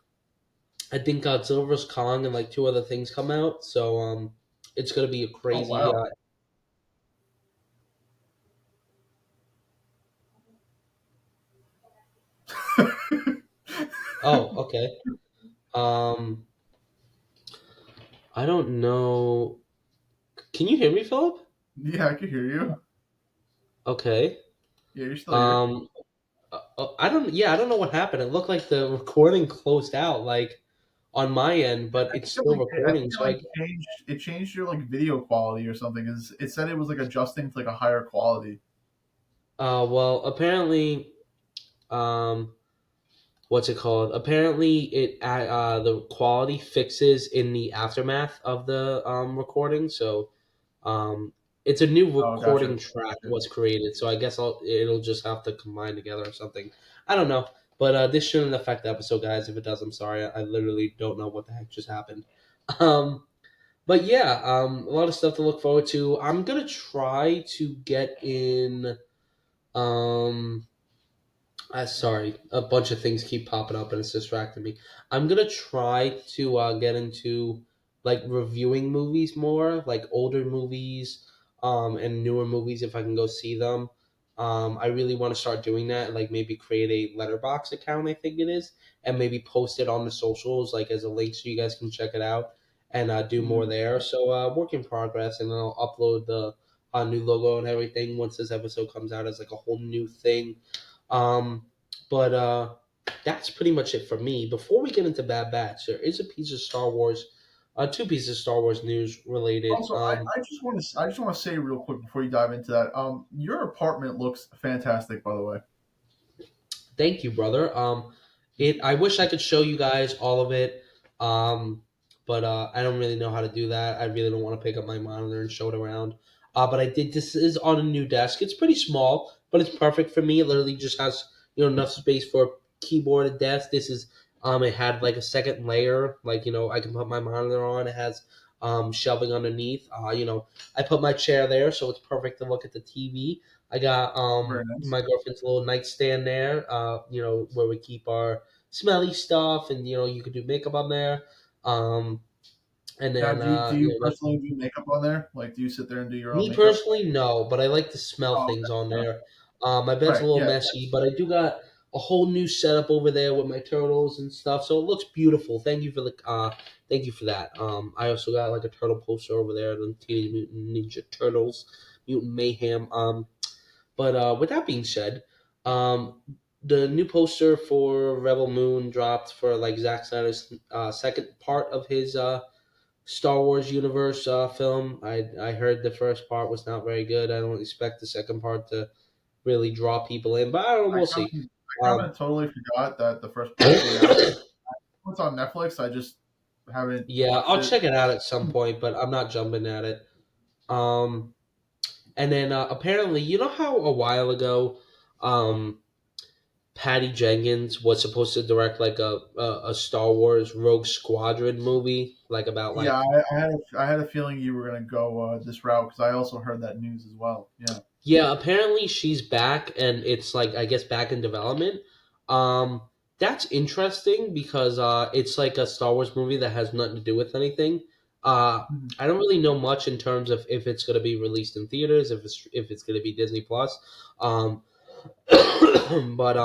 I think Godzilla's Kong and like two other things come out. So it's gonna be a Oh crazy. wow. Oh, okay. Um, I don't know. Can you hear me, Philip? Yeah, I can hear you. Okay. Yeah, you're still here. Um, I don't. Yeah, I don't know what happened. It looked like the recording closed out, like on my end, but I it's think still I recording. think So I. it changed your like video quality or something. It said it was like adjusting to like a higher quality. Well, apparently, um, what's it called? Apparently, the quality fixes in the aftermath of the recording. So, um, it's a new Oh, gotcha. recording track Gotcha. was created. So I guess it'll just have to combine together or something. I don't know, but this shouldn't affect the episode, guys. If it does, I'm sorry. I literally don't know what the heck just happened. Um, but yeah, a lot of stuff to look forward to. I'm gonna try to get in. Um, sorry, a bunch of things keep popping up and it's distracting me. I'm gonna try to get into like reviewing movies more, like older movies, and newer movies if I can go see them. I really want to start doing that, like maybe create a letterbox account, I think it is, and maybe post it on the socials, like as a link so you guys can check it out and do more Mhm. there. So work in progress, and then I'll upload the new logo and everything once this episode comes out as like a whole new thing. But that's pretty much it for me. Before we get into Bad Batch, there is a piece of Star Wars, two pieces of Star Wars news related. Also, I just want to say real quick before you dive into that. Your apartment looks fantastic, by the way. Thank you, brother. I wish I could show you guys all of it, um, but I don't really know how to do that. I really don't want to pick up my monitor and show it around. But I did. This is on a new desk. It's pretty small, but it's perfect for me. It literally just has enough space for a keyboard and desk. This is. It had like a second layer, like I can put my monitor on. It has shelving underneath. I put my chair there, so it's perfect to look at the TV. I got Very nice. my girlfriend's little nightstand there, where we keep our smelly stuff, and you could do makeup on there. Um, and Now, then do you personally do makeup on there? Like, do you sit there and do your own me makeup? personally, no, but I like to smell Oh, things on okay. there. My bed's a Right. little Yeah. messy, but I do got a whole new setup over there with my turtles and stuff, so it looks beautiful. Thank you for that. I also got like a turtle poster over there, the Teenage Mutant Ninja Turtles, Mutant Mayhem. But with that being said, the new poster for Rebel Moon dropped for like Zack Snyder's second part of his Star Wars universe film. I heard the first part was not very good. I don't expect the second part to really draw people in, but I don't know. We'll see. I kind Um, of totally forgot that the first part came out. It's on Netflix. I just haven't yeah, watched I'll it. check it out at some point, but I'm not jumping at it. Um, and then apparently, you know how a while ago, um, Patty Jenkins was supposed to direct like a Star Wars Rogue Squadron movie, like about Yeah, like I had a feeling you were gonna go this route because I also heard that news as well. Yeah. yeah, apparently she's back and it's like I guess back in development. Um that's interesting because it's like a Star Wars movie that has nothing to do with anything. Uh Mhm. I don't really know much in terms of if it's going to be released in theaters, if it's going to be Disney Plus. Um but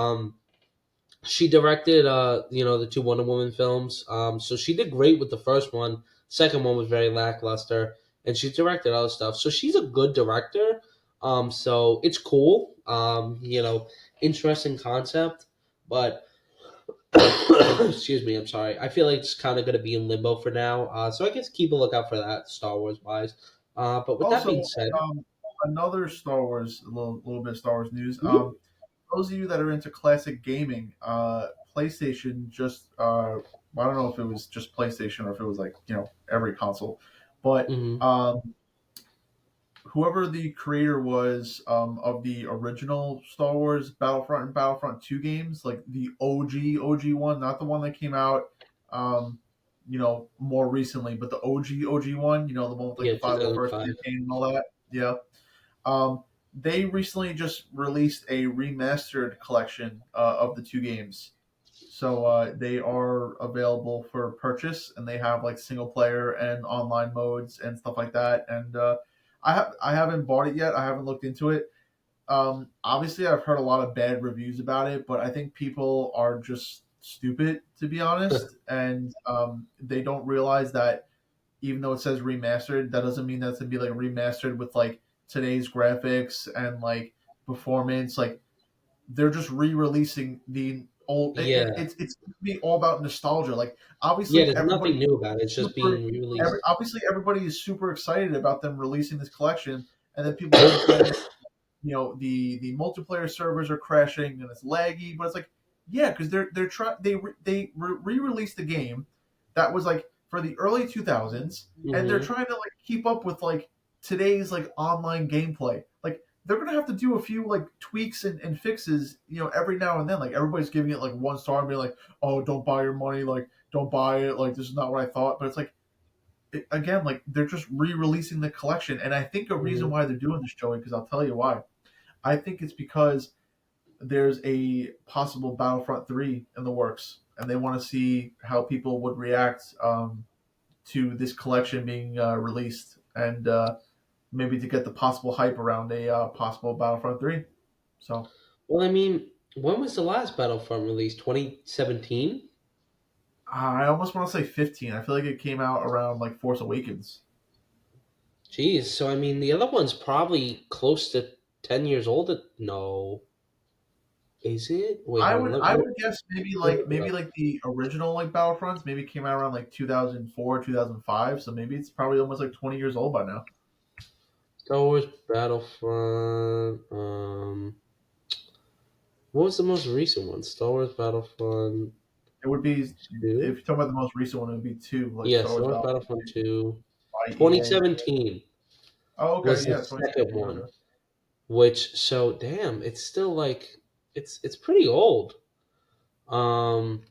she directed the two Wonder Woman films. So she did great with the first one. Second one was very lackluster, and she directed other stuff. So she's a good director. So it's cool. Interesting concept, but excuse me, I'm sorry. I feel like it's kind of going to be in limbo for now. So I guess keep a lookout for that Star Wars wise. But with that Also, being said, another Star Wars, little bit of Star Wars news. mhm, Those of you that are into classic gaming, PlayStation just I don't know if it was just PlayStation or if it was like every console, but mhm, whoever the creator was of the original Star Wars Battlefront and Battlefront 2 games, like the OG one, not the one that came out more recently, but the OG one, the one with like yeah, the 501st 2005. campaign and all that. Yeah. They recently just released a remastered collection of the two games. So they are available for purchase, and they have like single player and online modes and stuff like that. And I haven't bought it yet. I haven't looked into it. Obviously, I've heard a lot of bad reviews about it, but I think people are just stupid, to be honest, and they don't realize that even though it says remastered, that doesn't mean that's gonna be like remastered with like today's graphics and like performance. Like they're just re-releasing the old. Yeah, It's gonna be all about nostalgia. Like yeah. obviously There's everybody nothing new about it. It's just super. being released. Obviously everybody is super excited about them releasing this collection, and then people complain the multiplayer servers are crashing and it's laggy, but it's like yeah, because they're trying they re-released the game that was like for the early 2000s, and they're Hmm. trying to like keep up with like today's like online gameplay. Like they're gonna have to do a few like tweaks and fixes every now and then. Like everybody's giving it like one star and being like, oh, don't buy your money, like don't buy it, like this is not what I thought. But it's like again, like they're just re-releasing the collection, and I think a reason Hmm. why they're doing this, Joey, because I'll tell you why. I think it's because there's a possible Battlefront 3 in the works, and they want to see how people would react to this collection being released, and maybe to get the possible hype around a possible Battlefront 3. So Well, I mean, when was the last Battlefront released? 2017? I almost want to say 15. I feel like it came out around like Force Awakens. Jeez, so I mean, the other one's probably close to 10 years old. No. Is it? Wait, hold on. I would guess Let me maybe look. like the original like Battlefronts maybe came out around like 2004 2005, so maybe it's probably almost like 20 years old by now. Star Wars Battlefront. What was the most recent one? Star Wars Battlefront It would be if you're 2? talking about the most recent one, it would be two, like Yeah, Star Star Wars Wars Battlefront Battlefront 2 2. by EA. 2017 Oh, okay, was the yeah, second 2017. one, Okay. which, so damn, it's still like, it's pretty old. Um,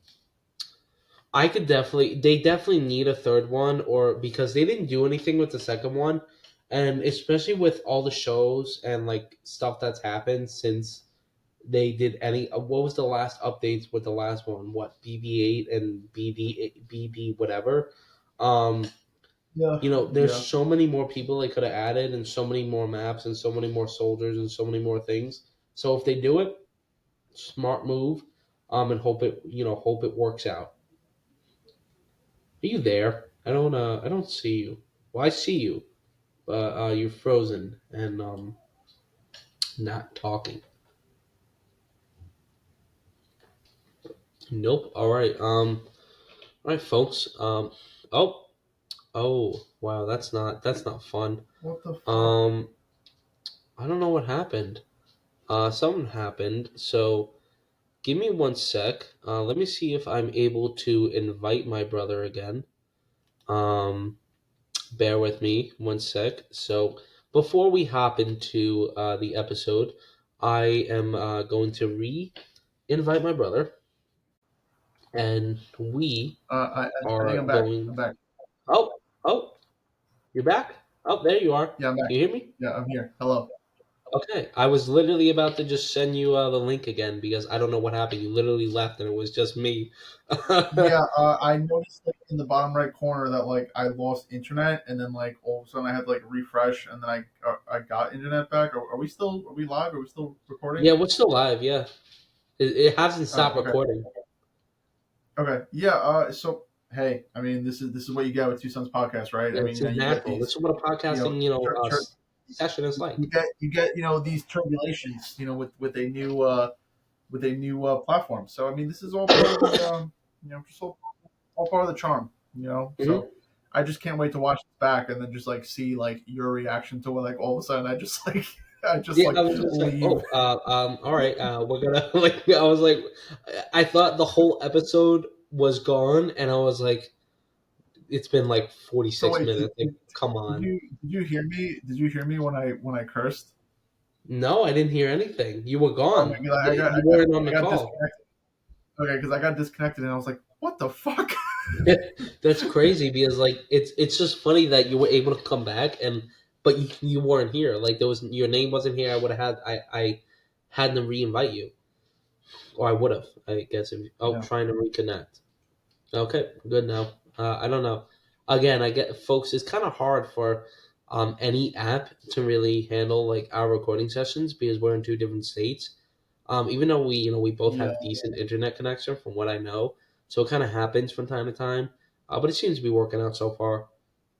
I could definitely. They definitely need a third one, or because they didn't do anything with the second one, and especially with all the shows and like stuff that's happened since they did any. What was the last updates with the last one? What BB-8 and BD whatever. Um, Yeah, there's yeah. so many more people they could have added, and so many more maps, and so many more soldiers, and so many more things. So if they do it, smart move. And hope it works out. Are you there? I don't see you. Well, I see you, but you're frozen and not talking. Nope. All right. All right, folks. Oh, oh, wow. That's not fun. What the fuck? Um, I don't know what happened. Something happened. So give me one sec. Let me see if I'm able to invite my brother again. Um, bear with me one sec. So before we hop into the episode, I am going to invite my brother, and we I think are I'm back. going. I'm back. Oh, oh, you're back. Oh, there you are. Yeah, I'm back. Can you hear me? Yeah, I'm here. Hello. Okay, I was literally about to just send you the link again because I don't know what happened. You literally left, and it was just me. Yeah, I noticed like in the bottom right corner that like I lost internet, and then like all of a sudden I had to like refresh, and then I got internet back. Are we live? Are we still recording? Yeah, we're still live. Yeah, it hasn't Oh, stopped okay, recording. okay, yeah. So hey, I mean this is what you get with Two Sons podcast, right? I Yeah, mean, it's you get natural. This these, is what a you know, podcasting, session is like. you get these tribulations, with a new platform. So I mean, this is all part of the just all part of the charm, Hmm. So I just can't wait to watch this back and then just like see like your reaction to it. Like all of a sudden, I just like I just Yeah, like I was just like, leave. oh, all right, we're gonna like. I was like, I thought the whole episode was gone, and I was like, it's been like So 46 wait, minutes. Like, come on. did you hear me? Did you hear me when I cursed? No, I didn't hear anything. You were Oh my gone. god, You weren't on I the got call. disconnected. Okay, because I got disconnected and I was like, what the fuck? That's crazy because like it's just funny that you were able to come back and but you weren't here. Like there was your name wasn't here. I would have I had to re-invite you, or I would have. I guess if Yeah. trying to reconnect. Okay, good now. I don't know. Again, I get folks. It's kind of hard for any app to really handle like our recording sessions because we're in two different states. Even though we both Yeah. have decent internet connection from what I know, so it kind of happens from time to time. But it seems to be working out so far.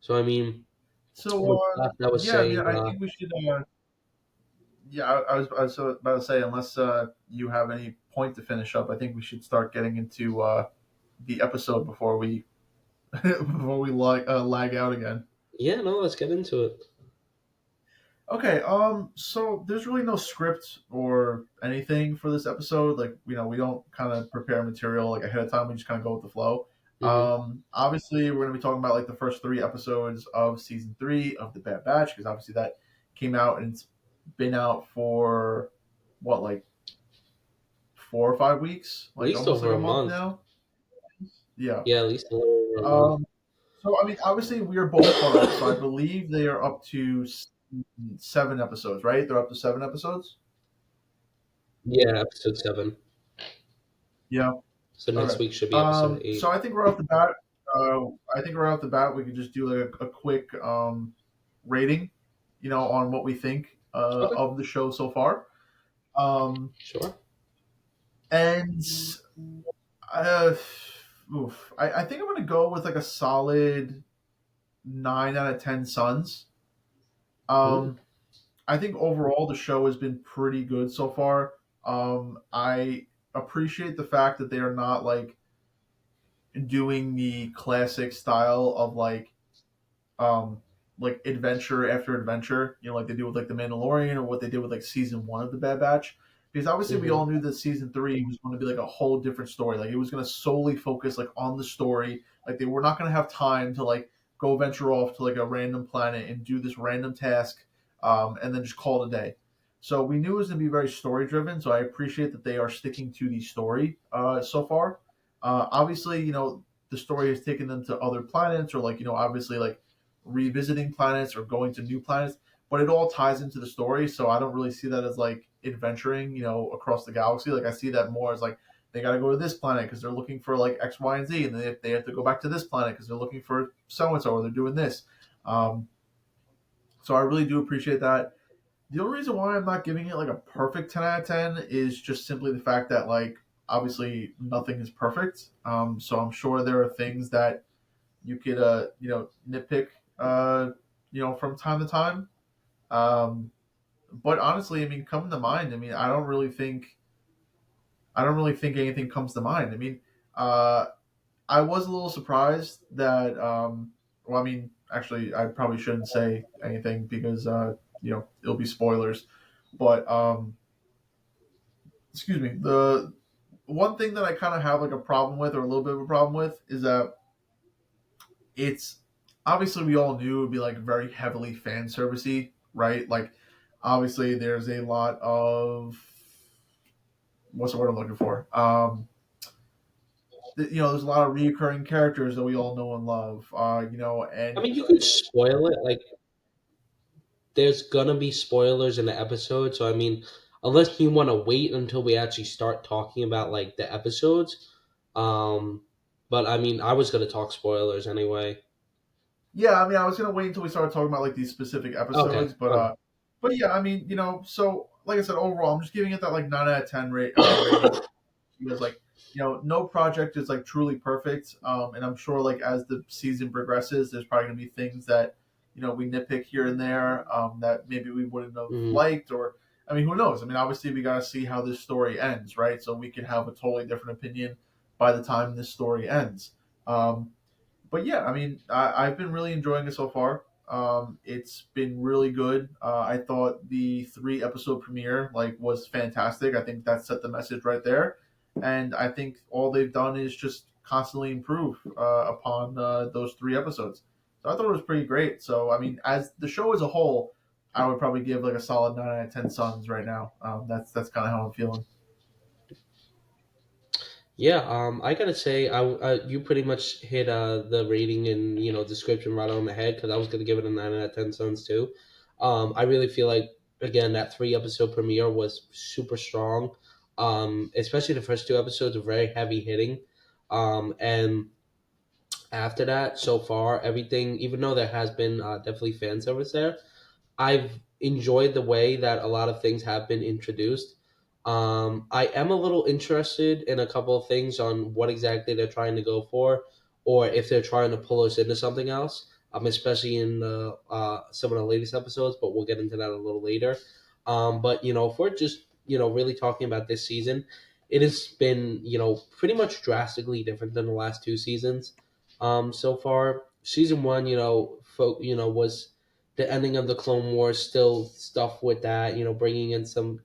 So I mean, So with that, I was yeah, I mean, saying, I think we should. Yeah, I was about to say, unless you have any point to finish up, I think we should start getting into the episode before we before we lag out again. yeah, no, let's get into it. Okay, so there's really no script or anything for this episode. Like, we don't kind of prepare material like ahead of time. We just kind of go with the flow. Hmm. Obviously, we're gonna be talking about like the first three episodes of season three of the Bad Batch because obviously that came out and it's been out for what, like 4 or 5 weeks, At like least almost like over a a month month. now. Yeah. Yeah, at least a little over a month. Um, so I mean, obviously we are both caught up. So I believe they are up to 7 episodes, right? They're up to 7 episodes. Yeah, episode 7. Yeah. So next Okay. week should be episode So 8. I think right off the bat, we could just do like a quick rating, on what we think Okay, of the show so far. Um, sure. and uh, I think I'm gonna go with like a solid 9 out of 10 Suns. Ooh. Um, I think overall the show has been pretty good so far. I appreciate the fact that they are not like doing the classic style of um like adventure after adventure, like they do with like the Mandalorian or what they did with like season one of the Bad Batch. Because obviously we Hmm. all knew that season three was going to be like a whole different story. Like it was going to solely focus like on the story. Like they were not going to have time to like go venture off to like a random planet and do this random task, and then just call it a day. So we knew it was going to be very story driven. So I appreciate that they are sticking to the story so far. Obviously, the story has taken them to other planets, or like obviously like revisiting planets or going to new planets, but it all ties into the story. So I don't really see that as like adventuring, across the galaxy. Like I see that more as like they got to go to this planet because they're looking for like X, Y, and Z, and then they have to go back to this planet because they're looking for so and so, or they're doing this. Um, so I really do appreciate that. The only reason why I'm not giving it like a perfect 10 out of 10 is just simply the fact that like obviously nothing is perfect. So I'm sure there are things that you could nitpick from time to time. Um, but honestly, I mean, coming to mind, I mean, I don't really think anything comes to mind. I mean, uh, I was a little surprised that. Well, I mean, actually, I probably shouldn't say anything because it'll be spoilers. But excuse me. The one thing that I kind of have like a problem with, or a little bit of a problem with, is that it's obviously we all knew it would be like very heavily fan servicey, right? Like, obviously, there's a lot of what's the word I'm looking for? There's a lot of reoccurring characters that we all know and love. I And mean, you could spoil it. Like, there's gonna be spoilers in the episode, so I mean, unless you want to wait until we actually start talking about like the episodes, um, but I mean, I was gonna talk spoilers anyway. yeah, I mean, I was gonna wait until we started talking about like these specific Okay. episodes, but Okay. yeah, I mean, so like I said, overall, I'm just giving it that like 9 out of 10 rating because like no project is like truly perfect, and I'm sure like as the season progresses, there's probably gonna be things that we nitpick here and there, that maybe we wouldn't have Mhm. liked, or I mean, who knows? I mean, obviously we gotta see how this story ends, right? So we can have a totally different opinion by the time this story ends. But yeah, I mean, I've been really enjoying it so far. It's been really good. I thought the 3 episode premiere like was fantastic. I think that set the message right there, and I think all they've done is just constantly improve upon those 3 episodes. So I thought it was pretty great. So I mean, as the show as a whole, I would probably give like a solid 9 out of 10 suns right now. That's kind of how I'm feeling. Yeah, I gotta say, you pretty much hit the rating and description right on the head because I was gonna give it a 9 out of 10 suns too. I really feel like again that 3 episode premiere was super strong. Especially the first 2 episodes are very heavy hitting. And after that, so far everything, even though there has been definitely fan service there, I've enjoyed the way that a lot of things have been introduced. I am a little interested in a couple of things on what exactly they're trying to go for, or if they're trying to pull us into something else. Especially in some of the latest episodes, but we'll get into that a little later. But if we're just really talking about this season, it has been pretty much drastically different than the last 2 seasons. So far, season one, was the ending of the Clone Wars, still stuff with that, bringing in some,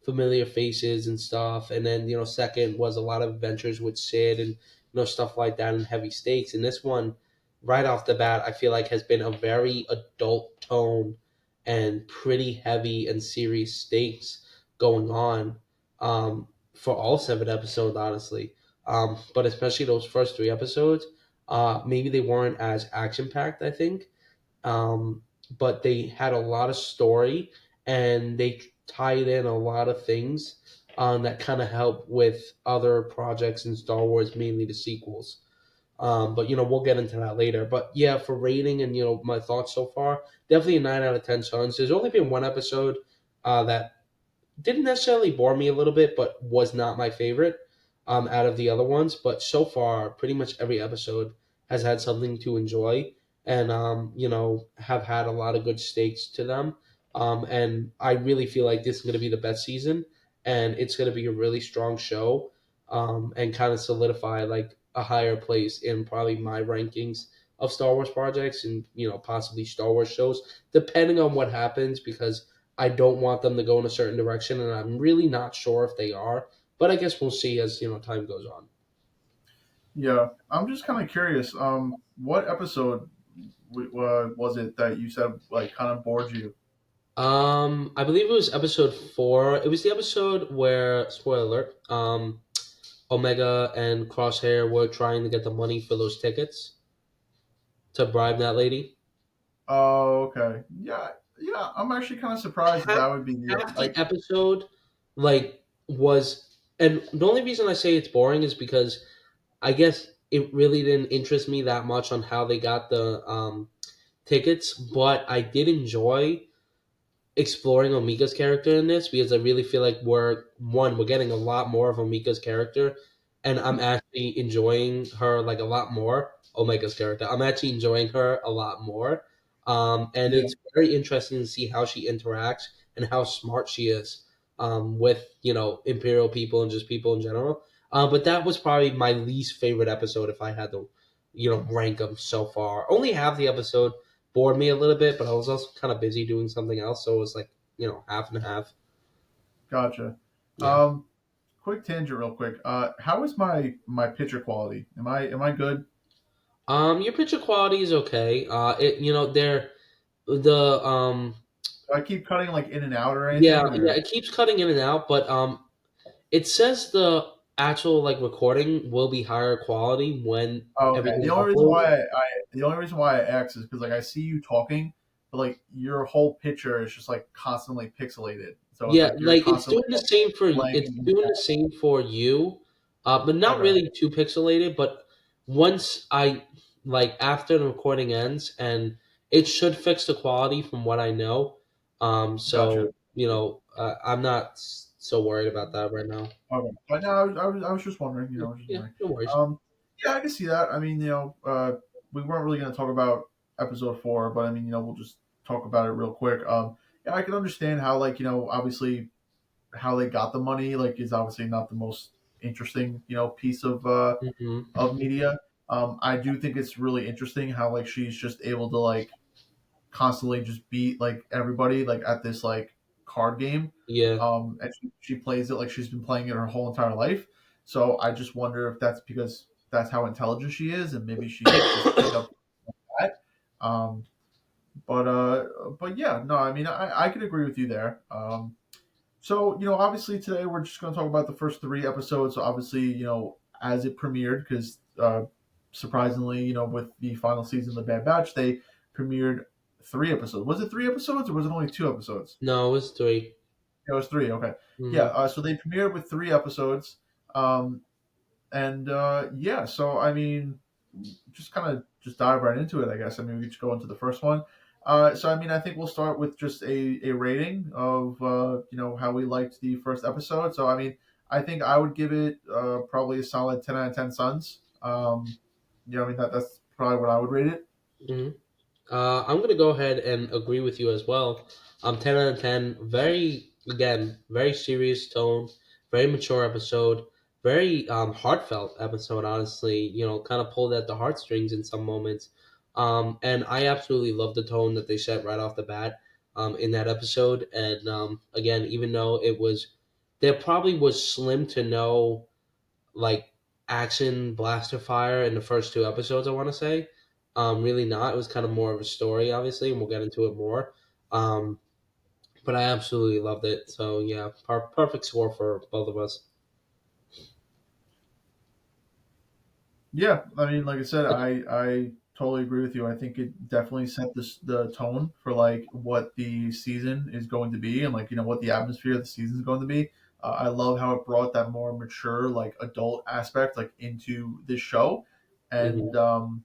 familiar faces and stuff. And then, second was a lot of adventures with Sid and, stuff like that and heavy stakes. And this one, right off the bat, I feel like has been a very adult tone and pretty heavy and serious stakes going on for all 7 episodes, honestly. But especially those first 3 episodes, maybe they weren't as action packed, I think, um, but they had a lot of story and they tied in a lot of things that kind of help with other projects in Star Wars, mainly the sequels. But we'll get into that later. But yeah, for rating and my thoughts so far, definitely a 9 out of 10 suns. There's only been one episode that didn't necessarily bore me a little bit, but was not my favorite out of the other ones. But so far, pretty much every episode has had something to enjoy and, have had a lot of good stakes to them. And I really feel like this is going to be the best season and it's going to be a really strong show and kind of solidify like a higher place in probably my rankings of Star Wars projects and, possibly Star Wars shows, depending on what happens, because I don't want them to go in a certain direction, and I'm really not sure if they are. But I guess we'll see as time goes on. Yeah, I'm just kind of curious. What episode was it that you said like kind of bored you? I believe it was episode 4. It was the episode where, spoiler alert. Omega and Crosshair were trying to get the money for those tickets to bribe that lady. Oh, okay. Yeah, yeah. I'm actually kind of surprised that half, that would be the half the like. episode was, and the only reason I say it's boring is because I guess it really didn't interest me that much on how they got the tickets, but I did enjoy exploring Omika's character in this because I really feel like we're getting a lot more of Omika's character, and I'm actually enjoying her like a lot more. Omega's character, I'm actually enjoying her a lot more, and Yeah, it's very interesting to see how she interacts and how smart she is with Imperial people and just people in general. But that was probably my least favorite episode if I had to, rank them so far. Only half the episode bored me a little bit, but I was also kind of busy doing something else, so it was like half and half. gotcha. Yeah. Um, quick tangent, real quick. How is my picture quality? Am I good? Your picture quality is okay. It they're the Do I keep cutting like in and out or yeah, anything? yeah, Or it keeps cutting in and out, but it says the actual like recording will be higher quality when oh, okay. everything's uploaded. The only reason why I ask is because like I see you talking, but like your whole picture is just like constantly pixelated. So it's Yeah, like you're like constantly it's blanking. doing the same for you, but not Okay, really too pixelated. But once I like after the recording ends, and it should fix the quality from what I know. gotcha. So I'm not so worried about that right now. Okay, but no, I was just wondering. Yeah, I was just yeah, wondering. no worries. Um, yeah, I can see that. I mean, we weren't really going to talk about episode four, but I mean, we'll just talk about it real quick. Yeah, I can understand how, like, obviously how they got the money, like, is obviously not the most interesting, piece Hmm. of media. I do think it's really interesting how like she's just able to like constantly just beat like everybody like at this like card game. Yeah, And she plays it like she's been playing it her whole entire life. So I just wonder if that's because that's how intelligent she is, and maybe she just picked up that. Um, but yeah, no, I mean I could agree with you there. So, obviously today we're just going to talk about the first three episodes. So obviously, as it premiered, because surprisingly, with the final season of The Bad Batch, they premiered three episodes. Was it three episodes or was it only two episodes? no, it was three. It was three. Okay. Yeah. Hmm. So they premiered with three episodes. Um, and yeah, so I mean, just kind of just dive right into it, I guess. I mean, we could just go into the first one. So I mean, I think we'll start with just a rating of how we liked the first episode. So I mean, I think I would give it probably a solid 10 out of 10 suns. I mean that's probably what I would rate it. Hmm. I'm gonna go ahead and agree with you as well. 10 out of 10. Very again, very serious tone, very mature episode, very heartfelt episode. Honestly, kind of pulled at the heartstrings in some moments. And I absolutely love the tone that they set right off the bat in that episode. And again, even though there probably was slim to no like action blaster fire in the first two episodes. I want to say, really not. It was kind of more of a story, obviously, and we'll get into it more. Um, but I absolutely loved it. So yeah, perfect score for both of us. Yeah, I mean, like I said, I totally agree with you. I think it definitely set the tone for like what the season is going to be, and like what the atmosphere of the season is going to be. I love how it brought that more mature, like adult aspect, like into this show, and Hmm.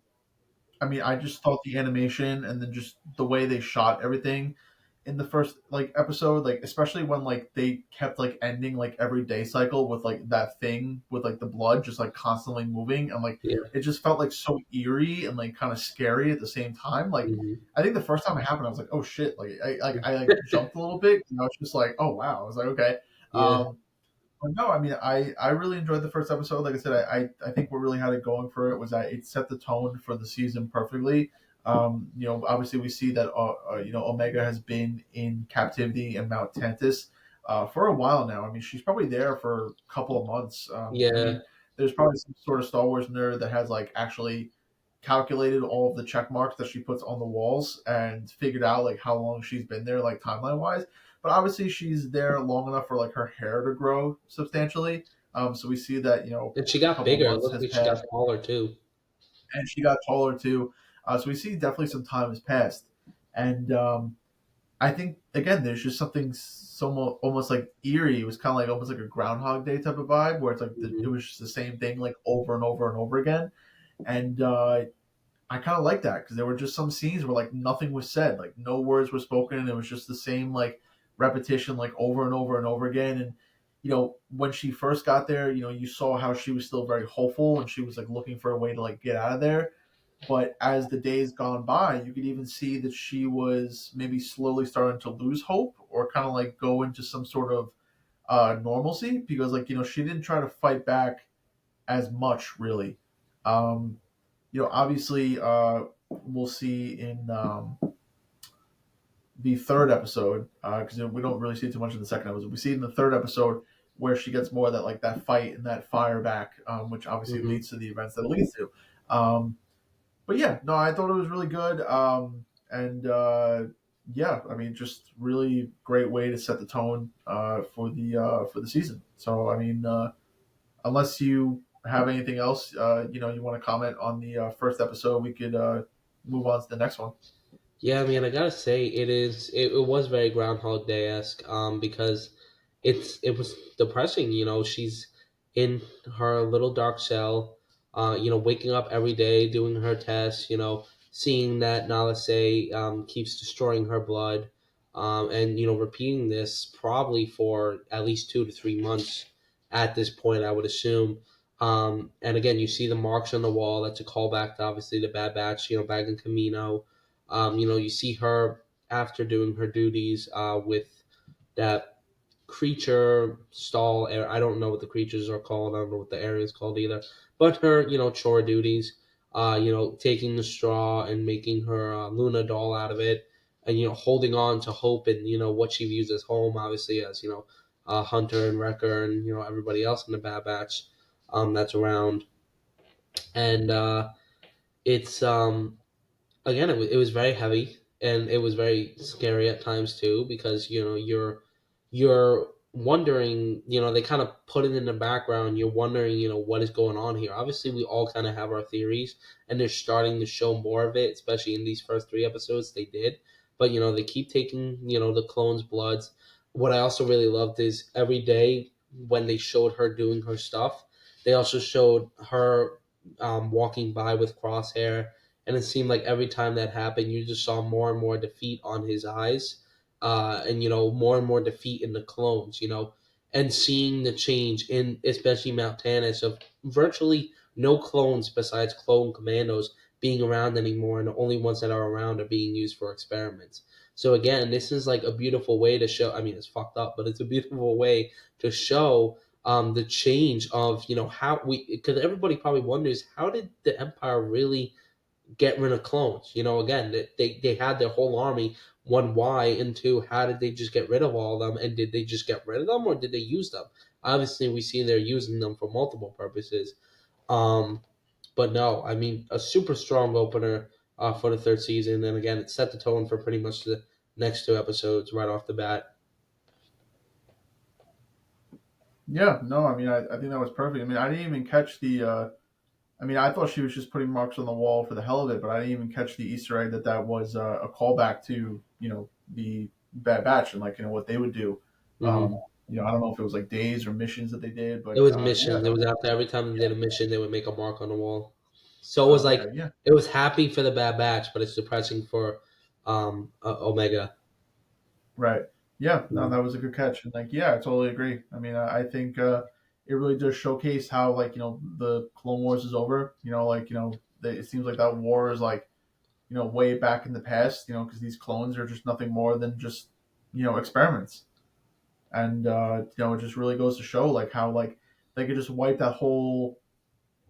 I mean, I just thought the animation and then just the way they shot everything in the first like episode, like especially when like they kept like ending like every day cycle with like that thing with like the blood just like constantly moving, and like Yeah. it just felt like so eerie and like kind of scary at the same time. Like Hmm. I think the first time it happened, I was like, oh shit! Like I jumped a little bit, and I was just like, oh wow! I was like, okay. Yeah. Um, but no, I mean, I really enjoyed the first episode. Like I said, I think what really had it going for it was that it set the tone for the season perfectly. Obviously we see that Omega has been in captivity in Mount Tantiss for a while now. I mean, she's probably there for a couple of months. I Yeah. mean, there's probably some sort of Star Wars nerd that has like actually calculated all of the check marks that she puts on the walls and figured out like how long she's been there, like timeline wise. But obviously, she's there long enough for like her hair to grow substantially. So we see that And she a got couple of bigger. It months looked has like she got passed, taller too. and she got taller too. So we see definitely some time has passed, and I think again, there's just something so almost like eerie. It was kind of like almost like a Groundhog Day type of vibe, where it's like it Hmm. was just the same thing like over and over and over again. And I kind of like that because there were just some scenes where like nothing was said, like no words were spoken, and it was just the same like repetition, like over and over and over again. And when she first got there, you saw how she was still very hopeful and she was like looking for a way to like get out of there. But as the days gone by, you could even see that she was maybe slowly starting to lose hope or kind of like go into some sort of normalcy because like she didn't try to fight back as much really. Um, obviously, we'll see in the third episode because we don't really see too much in the second episode. We see in the third episode where she gets more of that like that fight and that fire back, which obviously Hmm. leads to the events that it leads to. But yeah, no, I thought it was really good, and yeah, I mean, just really great way to set the tone for the season. So I mean, unless you have anything else, you want to comment on the first episode, we could move on to the next one. Yeah, I mean, I gotta say, it was very Groundhog Day esque, because it was depressing. She's in her little dark cell, waking up every day, doing her tests, seeing that Nalase keeps destroying her blood, and repeating this probably for at least 2 to 3 months at this point, I would assume. And again, you see the marks on the wall. That's a callback to obviously the Bad Batch, back in Camino. You see her after doing her duties with that creature stall. I don't know what the creatures are called. I don't know what the area is called either. But her, chore duties. Taking the straw and making her Luna doll out of it, and holding on to hope and what she views as home. Obviously, as Hunter and Wrecker and everybody else in the Bad Batch that's around. And it's again, it was very heavy and it was very scary at times too because you're wondering, they kind of put it in the background. You're wondering, what is going on here. Obviously, we all kind of have our theories, and they're starting to show more of it, especially in these first 3 episodes. They did, but they keep taking the clones' bloods. What I also really loved is every day when they showed her doing her stuff, they also showed her walking by with Crosshair, and it seemed like every time that happened, you just saw more and more defeat on his eyes, and more and more defeat in the clones, and seeing the change in especially Mount Tannis of virtually no clones besides clone commandos being around anymore, and the only ones that are around are being used for experiments. So again, this is like a beautiful way to show. I mean, it's fucked up, but it's a beautiful way to show the change of how we, because everybody probably wonders how did the Empire really get rid of clones. Again, they had their whole army. One, why, and two, how did they just get rid of all of them? And did they just get rid of them, or did they use them? Obviously, we see they're using them for multiple purposes. Um, but no, I mean a super strong opener for the third season, and again, it set the tone for pretty much the next 2 episodes right off the bat. Yeah, no, I mean, I think that was perfect. I mean, I didn't even catch the. I mean, I thought she was just putting marks on the wall for the hell of it, but I didn't even catch the Easter egg that that was a callback to the Bad Batch and like what they would do. Hmm. I don't know if it was like days or missions that they did, It but was yeah, missions. It no, was after every time they did a mission, they would make a mark on the wall. So it was like yeah, yeah, it was happy for the Bad Batch, but it's depressing for Omega. right, yeah, no, that was a good catch, and like, yeah, I totally agree. I mean, I think it really does showcase how like the Clone Wars is over. Like it seems like that war is like way back in the past, because these clones are just nothing more than just, experiments. And, it just really goes to show like how like they could just wipe that whole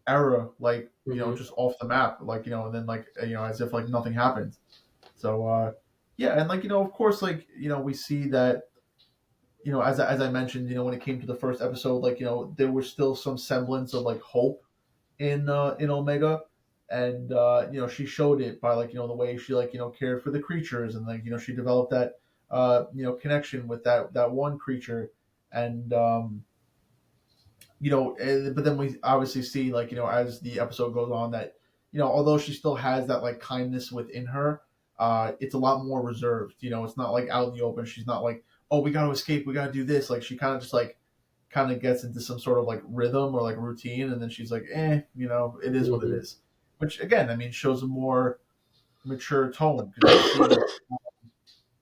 era, like, Hmm. just off the map, like, and then like, as if like nothing happened. So, yeah. And like, of course, like, we see that, as I mentioned, when it came to the first episode, like, there was still some semblance of like hope in Omega, and she showed it by like the way she like cared for the creatures, and like she developed that connection with that one creature, and but then we obviously see, like, as the episode goes on, that although she still has that like kindness within her, it's a lot more reserved. It's not like out in the open. She's not like, oh, we got to escape, we got to do this. Like, she kind of just like kind of gets into some sort of like rhythm or like routine, and then she's like, it is what it Hmm. is. Which again, I mean, shows a more mature tone, because you see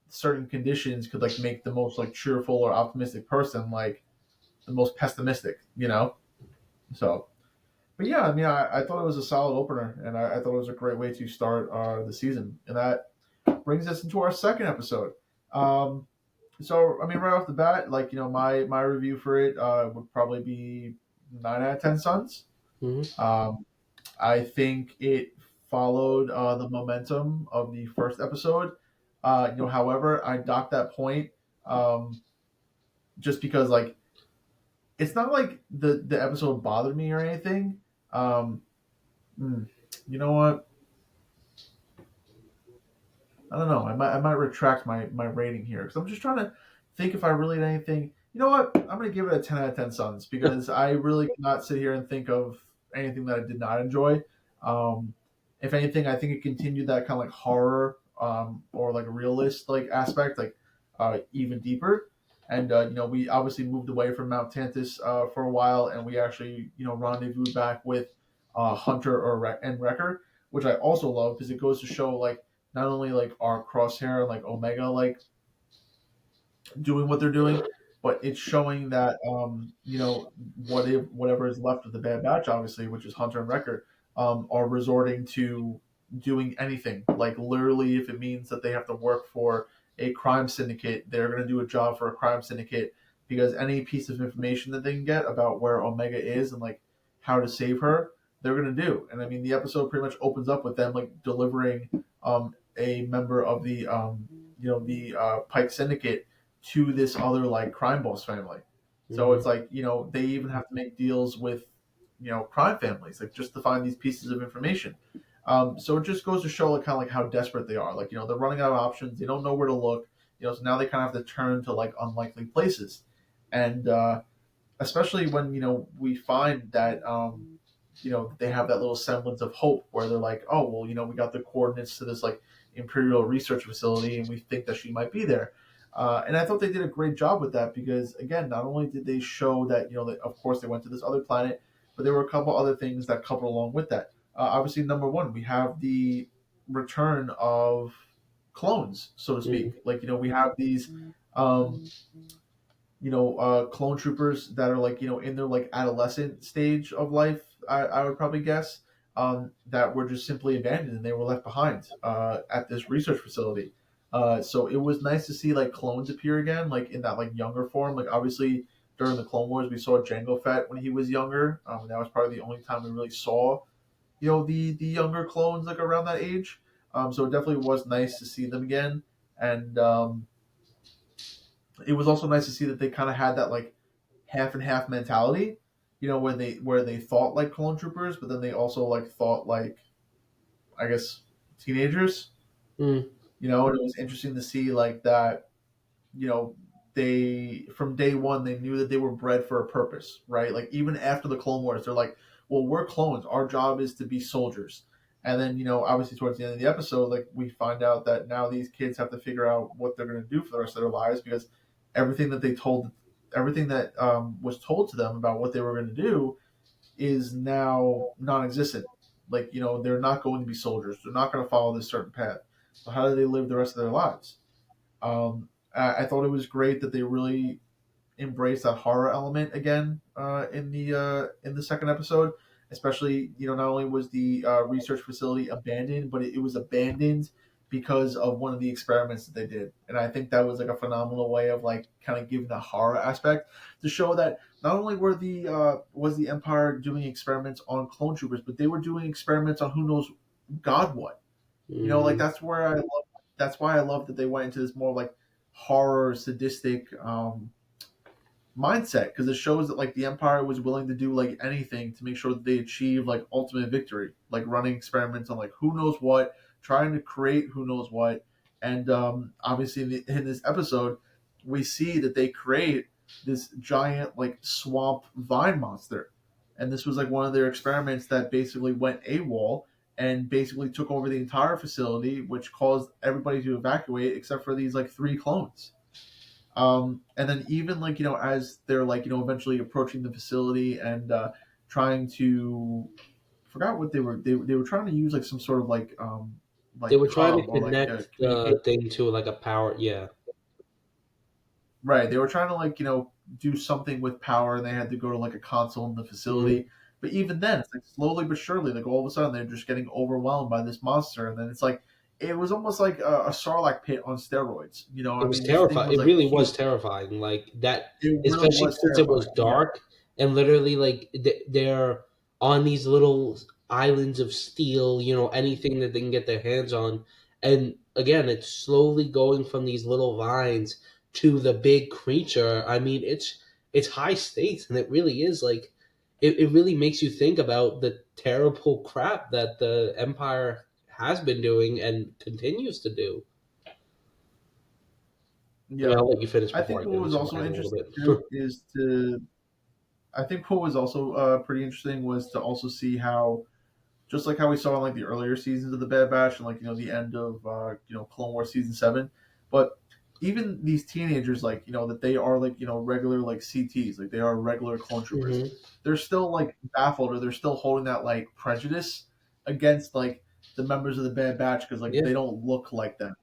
certain conditions could like make the most like cheerful or optimistic person like the most pessimistic. So, but yeah, I mean, I thought it was a solid opener, and I thought it was a great way to start the season. And that brings us into our second episode. Um, so, I mean, right off the bat, like, my review for it would probably be 9 out of 10 suns. Hmm. Um, I think it followed the momentum of the first episode. However, I docked that point um, just because, like, it's not like the episode bothered me or anything. Um, hmm, you know what? I don't know. I might retract my rating here, because I'm just trying to think if I really had anything. You know what? I'm gonna give it a 10 out of 10 suns, because I really cannot sit here and think of anything that I did not enjoy. Um, if anything, I think it continued that kind of like horror or like realist like aspect, like even deeper. And we obviously moved away from Mount Tantiss for a while, and we actually rendezvoused back with Hunter and Wrecker, which I also love, because it goes to show like not only like our Crosshair and like Omega like doing what they're doing, but it's showing that whatever is left of the Bad Batch, obviously, which is Hunter and Wrecker, are resorting to doing anything. Like, literally, if it means that they have to work for a crime syndicate, they're going to do a job for a crime syndicate, because any piece of information that they can get about where Omega is and like how to save her, they're going to do. And I mean, the episode pretty much opens up with them like delivering a member of the Pike Syndicate to this other like crime boss family. So Hmm. it's like, they even have to make deals with crime families, like, just to find these pieces of information. So it just goes to show like kind of like how desperate they are. Like, they're running out of options. They don't know where to look. So now they kind of have to turn to like unlikely places, and especially when we find that they have that little semblance of hope, where they're like, oh well, we got the coordinates to this like Imperial research facility, and we think that she might be there. And I thought they did a great job with that, because again, not only did they show that that of course they went to this other planet, but there were a couple other things that coupled along with that. Obviously, number one, we have the return of clones, so to Hmm. speak. Like, we have these um, clone troopers that are like, in their like adolescent stage of life, I would probably guess, that were just simply abandoned, and they were left behind at this research facility. So it was nice to see like clones appear again, like in that like younger form. Like, obviously during the Clone Wars, we saw Jango Fett when he was younger. And that was probably the only time we really saw, the younger clones like around that age. So it definitely was nice to see them again. And it was also nice to see that they kind of had that like half and half mentality, where they thought like clone troopers, but then they also like thought like, I guess, teenagers. Hmm. And it was interesting to see like that. You know, they from day one they knew that they were bred for a purpose, right? Like, even after the Clone Wars, they're like, well, we're clones. Our job is to be soldiers. And then, obviously towards the end of the episode, like, we find out that now these kids have to figure out what they're going to do for the rest of their lives, because everything that they told, everything that was told to them about what they were going to do is now non-existent. Like, they're not going to be soldiers. They're not going to follow this certain path. So how do they live the rest of their lives? I thought it was great that they really embraced that horror element again in the second episode. Especially, not only was the research facility abandoned, but it was abandoned because of one of the experiments that they did, and I think that was like a phenomenal way of like kind of giving the horror aspect, to show that not only was the Empire doing experiments on clone troopers, but they were doing experiments on who knows God what. Like, Hmm. that's why I love that they went into this more like horror, sadistic mindset, because it shows that like the Empire was willing to do like anything to make sure that they achieve like ultimate victory, like running experiments on like who knows what, trying to create who knows what. And obviously in this episode, we see that they create this giant like swamp vine monster, and this was like one of their experiments that basically went AWOL and basically took over the entire facility, which caused everybody to evacuate except for these like three clones. And then even like as they're like eventually approaching the facility and trying to forgot what they were trying to use like some sort of They like were trying to com or like connect communication. the thing to like a power. Yeah, Right. They were trying to like, do something with power and they had to go to like a console in the hmm facility. But even then, it's like slowly but surely, like all of a sudden they're just getting overwhelmed by this monster. And then it's like, it was almost like a Sarlacc pit on steroids. it I was mean, this thing terrifying. was It like really huge. was terrifying. Like that, It really especially was since it was terrifying. Yeah. dark and literally like they're on these little islands of steel. Anything that they can get their hands on, and again, it's slowly going from these little vines to the big creature. I mean, it's high stakes, and it really is like it really makes you think about the terrible crap that the Empire has been doing and continues to do. I mean, Yeah. I'll let you finish I before think I what get was into also mine a little interesting bit. too is to, I think what was also pretty interesting was to also see how just like how we saw in like the earlier seasons of the Bad Batch and like the end of Clone Wars season 7, but even these teenagers like that they are like regular like CTs, like they are regular clone troopers. hmm They're still like baffled or they're still holding that like prejudice against like the members of the Bad Batch because like Yeah. they don't look like them,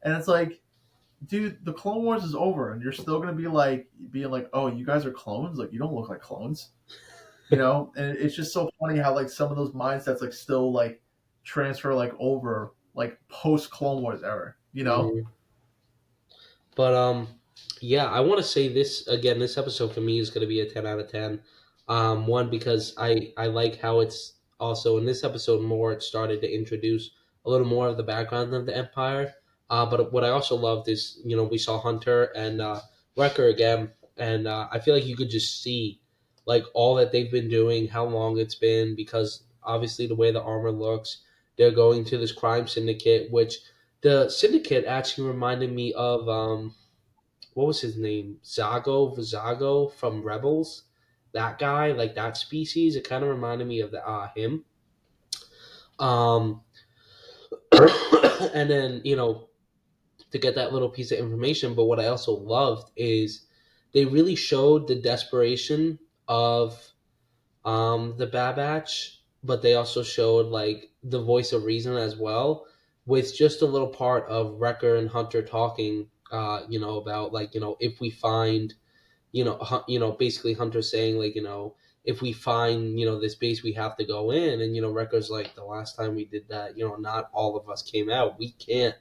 and it's like, dude, the Clone Wars is over and you're still gonna be like being like, oh, you guys are clones, like you don't look like clones, and it's just so funny how like some of those mindsets like still like transfer like over like post Clone Wars era. hmm But yeah, I want to say this again. This episode for me is going to be a 10 out of 10. One because I like how it's also in this episode more. It started to introduce a little more of the background of the Empire. But what I also loved is we saw Hunter and Wrecker again, and I feel like you could just see like all that they've been doing, how long it's been, because obviously the way the armor looks, they're going to this crime syndicate, which the syndicate actually reminded me of what was his name? Vizago from Rebels. That guy, like that species, it kind of reminded me of him. Um, and then to get that little piece of information. But what I also loved is they really showed the desperation of the Bad Batch, but they also showed like the voice of reason as well, with just a little part of Wrecker and Hunter talking, about like if we find, basically Hunter saying like if we find this base, we have to go in, and Wrecker's like the last time we did that, not all of us came out. We can't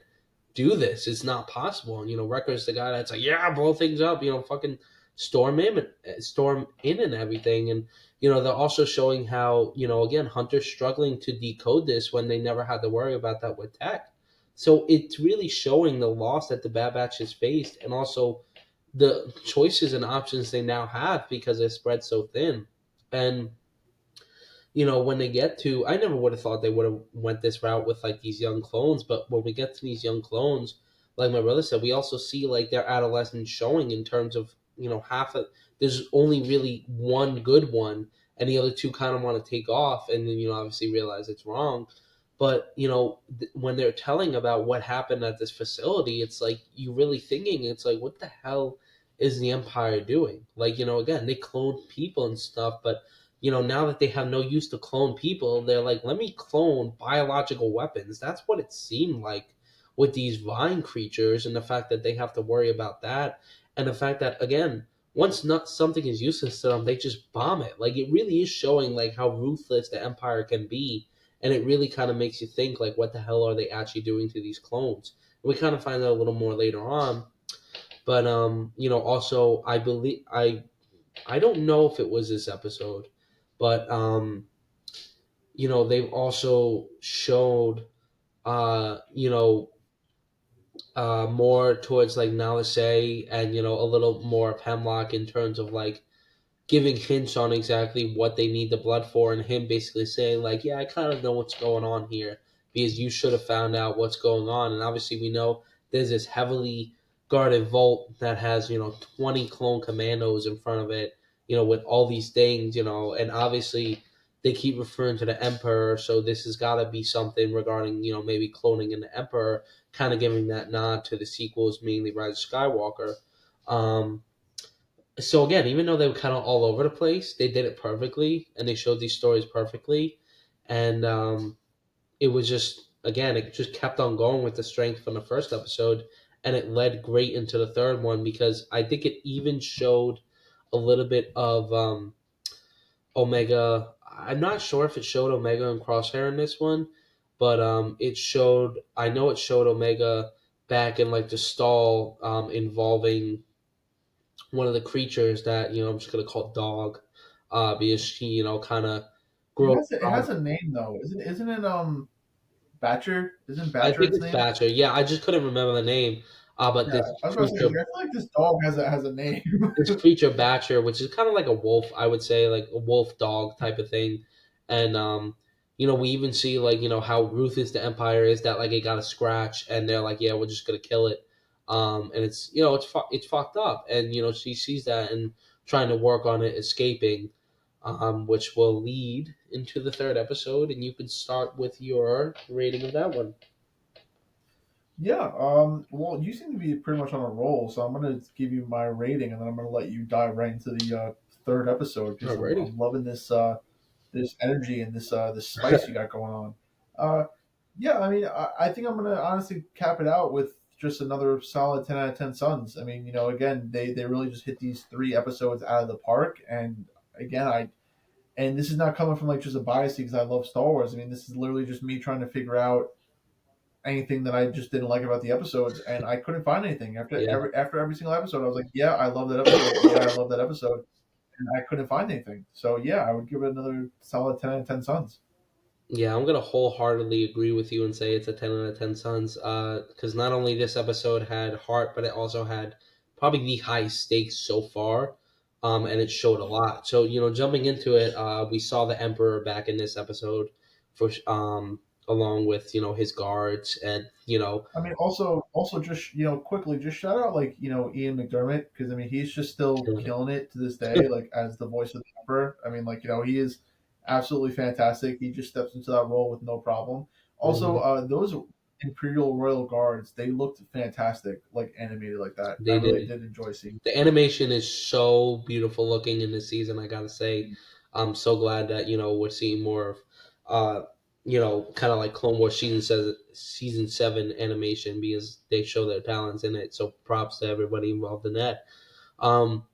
do this. It's not possible. And Wrecker's the guy that's like, yeah, blow things up. Fucking storm in, and everything. And they're also showing how again Hunter's struggling to decode this when they never had to worry about that with tech. So it's really showing the loss that the Bad Batch has faced, and also the choices and options they now have because they're spread so thin. And when they get to, I never would have thought they would have went this route with like these young clones, but when we get to these young clones, like my brother said, we also see like their adolescence showing in terms of half of, there's only really one good one, and the other two kind of want to take off, and then obviously realize it's wrong. But when they're telling about what happened at this facility, it's like you really thinking, it's like, what the hell is the Empire doing? Like again, they clone people and stuff, but now that they have no use to clone people, they're like, let me clone biological weapons. That's what it seemed like with these vine creatures, and the fact that they have to worry about that, and the fact that again, once not something is useless to them, they just bomb it. Like it really is showing like how ruthless the Empire can be, and it really kind of makes you think like, what the hell are they actually doing to these clones? And we kind of find out a little more later on, but also I don't know if it was this episode, but they've also showed more towards like Nalase, and a little more of Hemlock in terms of like giving hints on exactly what they need the blood for, and him basically saying like, yeah, I kind of know what's going on here because you should have found out what's going on. And obviously we know there's this heavily guarded vault that has 20 clone commandos in front of it, with all these things, and obviously they keep referring to the Emperor, so this has got to be something regarding maybe cloning in the Emperor, kind of giving that nod to the sequels, mainly Rise of Skywalker. Um, so again, even though they were kind of all over the place, they did it perfectly, and they showed these stories perfectly, and it was just again, it just kept on going with the strength from the first episode, and it led great into the third one because I think it even showed a little bit of Omega. I'm not sure if it showed Omega and Crosshair in this one, but it showed. I know it showed Omega back in like the stall involving one of the creatures that I'm just gonna call Dog, because she kind of It grows. has it has a name though, isn't it? Batcher, isn't I Batcher think its it's name? Batcher. Yeah, I just couldn't remember the name. But Yeah, I was about to say, like, I feel like this dog has a name. this creature Batcher, which is kind of like a wolf, I would say, like a wolf dog type of thing. And we even see like how ruthless the Empire is that like it got a scratch, and they're like, yeah, we're just gonna kill it. And it's it's fucked up, and she sees that and trying to work on it escaping, which will lead into the third episode, and you can start with your rating of that one. Yeah, well, you seem to be pretty much on a roll, so I'm gonna give you my rating, and then I'm gonna let you dive right into the third episode because Alrighty. I'm loving this energy and this spice you got going on. Uh, yeah, I mean, I think I'm gonna honestly cap it out with just another solid 10 out of 10 Suns. I mean, again, they really just hit these 3 episodes out of the park, and again, and this is not coming from like just a bias because I love Star Wars. I mean, this is literally just me trying to figure out anything that I just didn't like about the episodes, and I couldn't find anything Yeah. after every single episode. I was like, yeah, I love that episode. Yeah, I love that episode, and I couldn't find anything. So yeah, I would give it another solid 10 out of 10 Suns. Yeah, I'm gonna wholeheartedly agree with you and say it's a 10 out of 10 Suns. Because not only this episode had heart, but it also had probably the highest stakes so far, and it showed a lot. So jumping into it, we saw the Emperor back in this episode, for along with his guards, and I mean, also just quickly, just shout out like Ian McDermott because I mean he's just still killing killing it to this day, like as the voice of the Emperor. I mean, like he is absolutely fantastic. He just steps into that role with no problem. Also, it. those Imperial Royal Guards, they looked fantastic, like animated like that. I They really did. did enjoy seeing. The animation is so beautiful looking in this season. I gotta say, Them. I'm so glad that we're seeing more of, kind of like Clone Wars season 7 animation because they show their talents in it. So props to everybody involved in that. Um,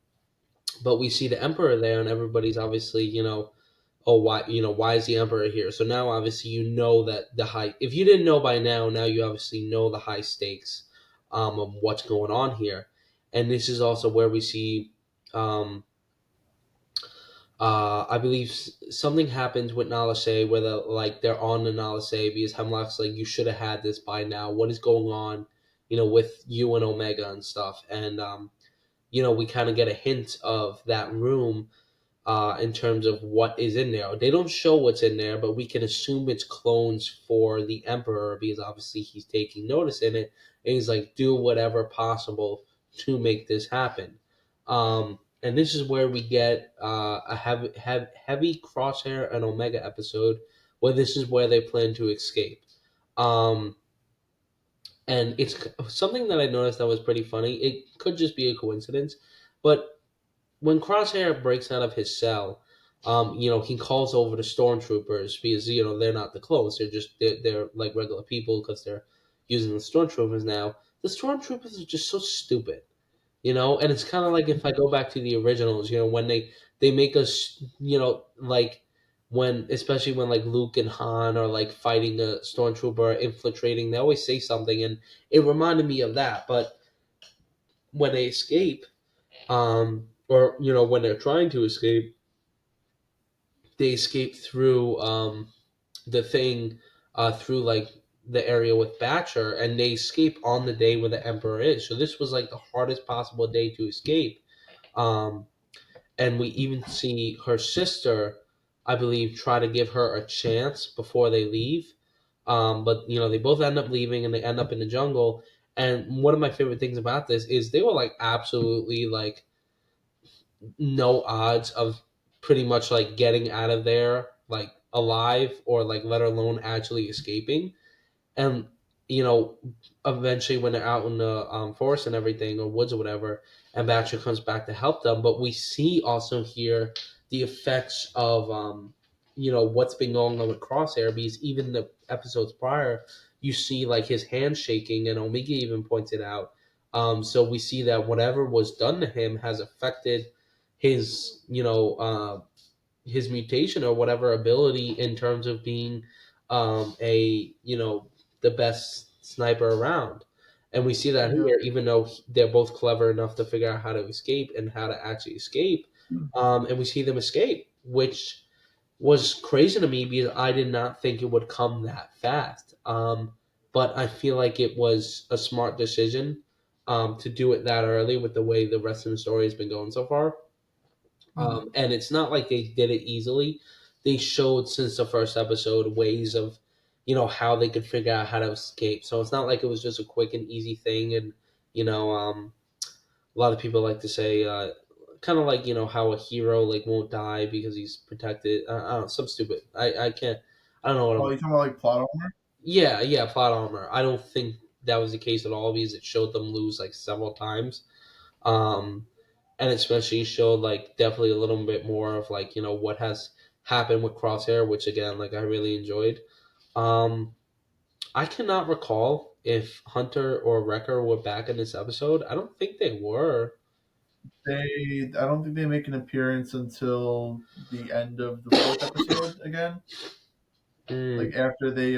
but we see the Emperor there, and everybody's obviously oh, why is the Emperor here? So now obviously that the high, if you didn't know by now you obviously know the high stakes of what's going on here. And this is also where we see um, I believe something happens with Nalase where they're on the Nalase because Hemlock's like, you should have had this by now. What is going on, with you and Omega and stuff? And we kind of get a hint of that room in terms of what is in there. They don't show what's in there, but we can assume it's clones for the Emperor because obviously he's taking notice in it. And he's like, do whatever possible to make this happen. And this is where we get a heavy Crosshair and Omega episode where this is where they plan to escape. Um, and it's something that I noticed that was pretty funny. It could just be a coincidence, but when Crosshair breaks out of his cell, he calls over the stormtroopers because they're not the clones; they're like regular people because they're using the stormtroopers now. The stormtroopers are just so stupid, and it's kind of like if I go back to the originals, when they make us, like when especially when like Luke and Han are like fighting a stormtrooper infiltrating, they always say something, and it reminded me of that. But when they escape, or when they're trying to escape, they escape through the thing, through like the area with Batcher, and they escape on the day where the Emperor is. So this was like the hardest possible day to escape. Um, and we even see her sister, I believe, try to give her a chance before they leave. But they both end up leaving, and they end up in the jungle. And one of my favorite things about this is they were like absolutely like no odds of pretty much like getting out of there like alive or like let alone actually escaping. And eventually when they're out in the forest and everything or woods or whatever, and Baxter comes back to help them. But we see also here the effects of what's been going on with Crosshair, because even the episodes prior, you see like his hand shaking, and Omega even pointed out. So we see that whatever was done to him has affected his his mutation or whatever ability in terms of being a the best sniper around. And we see that Yeah. here, even though they're both clever enough to figure out how to escape and how to actually escape. And we see them escape, which was crazy to me because I did not think it would come that fast. But I feel like it was a smart decision to do it that early with the way the rest of the story has been going so far. Mhm. And it's not like they did it easily. They showed since the first episode ways of, how they could figure out how to escape. So it's not like it was just a quick and easy thing. And a lot of people like to say, kind of like how a hero like won't die because he's protected. I don't know, some stupid. I can't. I don't know what Oh, I'm. you talking about like plot armor? Yeah, yeah, plot armor. I don't think that was the case at all because it showed them lose like several times. Um, and especially showed like definitely a little bit more of like what has happened with Crosshair, which again like I really enjoyed. Um, I cannot recall if Hunter or Wrecker were back in this episode. I don't think they were. I don't think they make an appearance until the end of the fourth episode again. Mm, Like after they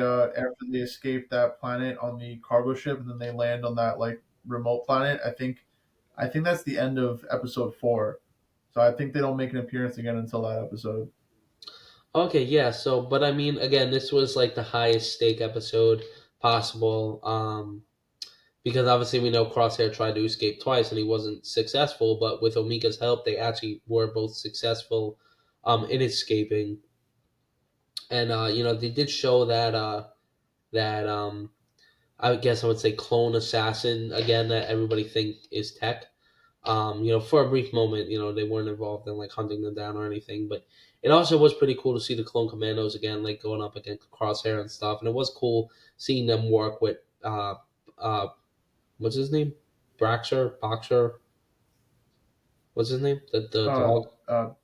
escape that planet on the cargo ship, and then they land on that like remote planet. I think that's the end of episode four. So I think they don't make an appearance again until that episode. okay, yeah. So, but I mean, again, this was like the highest stake episode possible. Because obviously we know Crosshair tried to escape twice and he wasn't successful. But with Omega's help, they actually were both successful in escaping. And they did show that I guess I would say clone assassin again that everybody think is Tech. For a brief moment, they weren't involved in like hunting them down or anything, but it also was pretty cool to see the clone commandos again, like going up against Crosshair and stuff, and it was cool seeing them work with uh, what's his name, Boxer, what's his name, the dog.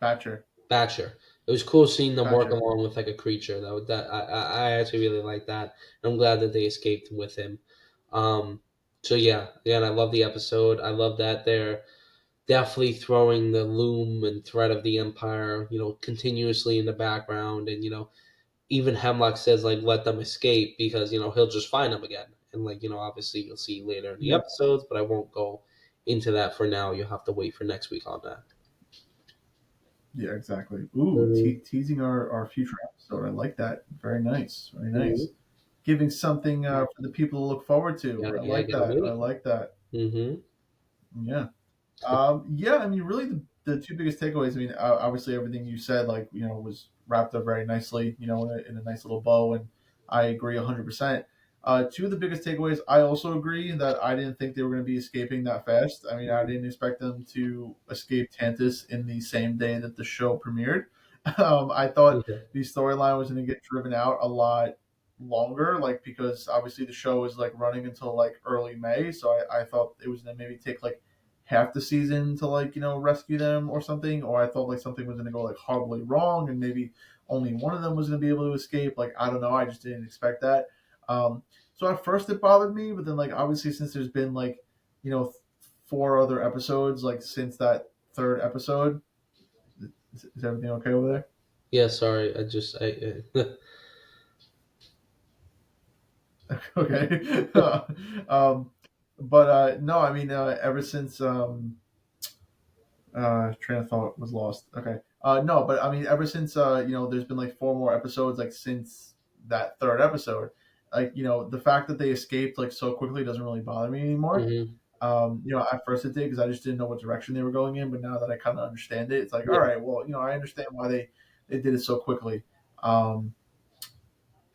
Batcher, Batcher. It was cool seeing them work Batcher. along with like a creature. I actually really like that. And I'm glad that they escaped with him. Um, so yeah, again, I love the episode. I love that they're definitely throwing the loom and threat of the Empire, continuously in the background. And even Hemlock says like let them escape because he'll just find them again. And like obviously you'll see later in the Yeah, episodes, but I won't go into that for now. You'll have to wait for next week on that. yeah, exactly. Ooh, Mhm. teasing our future episode. I like that. Very nice. Very nice. Mhm. Giving something for the people to look forward to. I Yeah, like gotta that. I wait. like that. Mm-hmm. Yeah. Yeah, I mean, really, the two biggest takeaways. I mean, obviously, everything you said, like was wrapped up very nicely, in a nice little bow, and I agree 100%. Two of the biggest takeaways. I also agree that I didn't think they were going to be escaping that fast. I mean, I didn't expect them to escape Tantis in the same day that the show premiered. I thought Yeah. the storyline was going to get driven out a lot longer, like because obviously the show is like running until like early May, so I thought it was going to maybe take like half the season to like rescue them or something, or I thought like something was going to go like horribly wrong and maybe only one of them was going to be able to escape. Like I don't know, I just didn't expect that. So at first it bothered me, but then like obviously since there's been like four other episodes like since that third episode, is everything okay over there? Yeah. Sorry, I just Okay. um, but no, I mean ever since train of thought was lost. Okay. No, but I mean, ever since there's been like four more episodes, like since that third episode, like the fact that they escaped like so quickly doesn't really bother me anymore. hmm At first it did because I just didn't know what direction they were going in, but now that I kind of understand it, it's like, all Yeah. right, well, I understand why they did it so quickly. Um,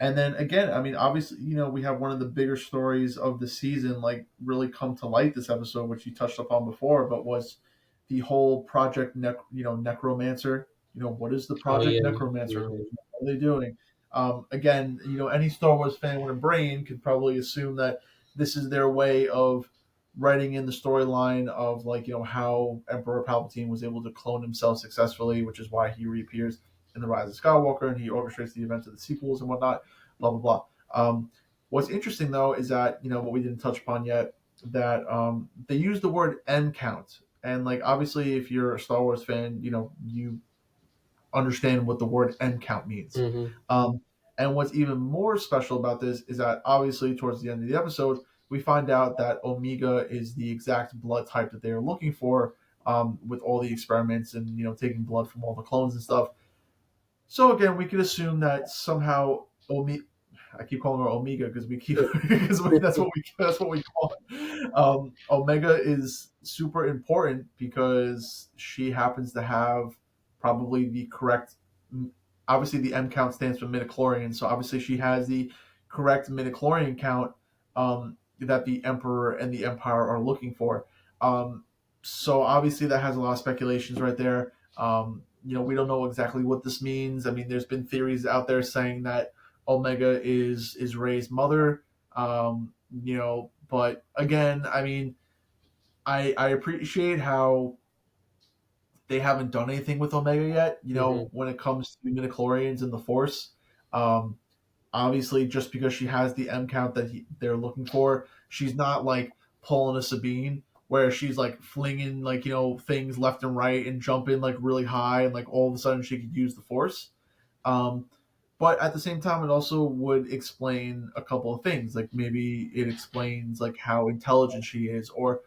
And then again, I mean, obviously, we have one of the bigger stories of the season, like really come to light this episode, which you touched upon before, but was the whole Project Necromancer. What is the Oh Project yeah. Necromancer? Hmm. What are they doing? Again, any Star Wars fan with a brain could probably assume that this is their way of writing in the storyline of like how Emperor Palpatine was able to clone himself successfully, which is why he reappears in the Rise of Skywalker and he orchestrates the events of the sequels and whatnot. Blah blah blah. What's interesting though is that what we didn't touch upon yet, that they use the word M count, and like obviously if you're a Star Wars fan, you understand what the word end count means. Hmm. Um, and what's even more special about this is that obviously towards the end of the episode, we find out that Omega is the exact blood type that they are looking for, with all the experiments and taking blood from all the clones and stuff. So again, we could assume that somehow Omega. I keep calling her Omega because we keep because that's what we call it. Omega is super important because she happens to have probably the correct. Obviously, the M count stands for midichlorian, so obviously she has the correct midichlorian count, that the Emperor and the Empire are looking for. So obviously that has a lot of speculations right there. We don't know exactly what this means. I mean, there's been theories out there saying that Omega is Rey's mother. But again, I mean, I appreciate how they haven't done anything with Omega yet. Hmm. When it comes to midichlorians and the Force, um, obviously, just because she has the M count that they're looking for, she's not like pulling a Sabine where she's like flinging like things left and right and jumping like really high and like all of a sudden she could use the Force. Um, but at the same time, it also would explain a couple of things. Like maybe it explains like how intelligent she is, or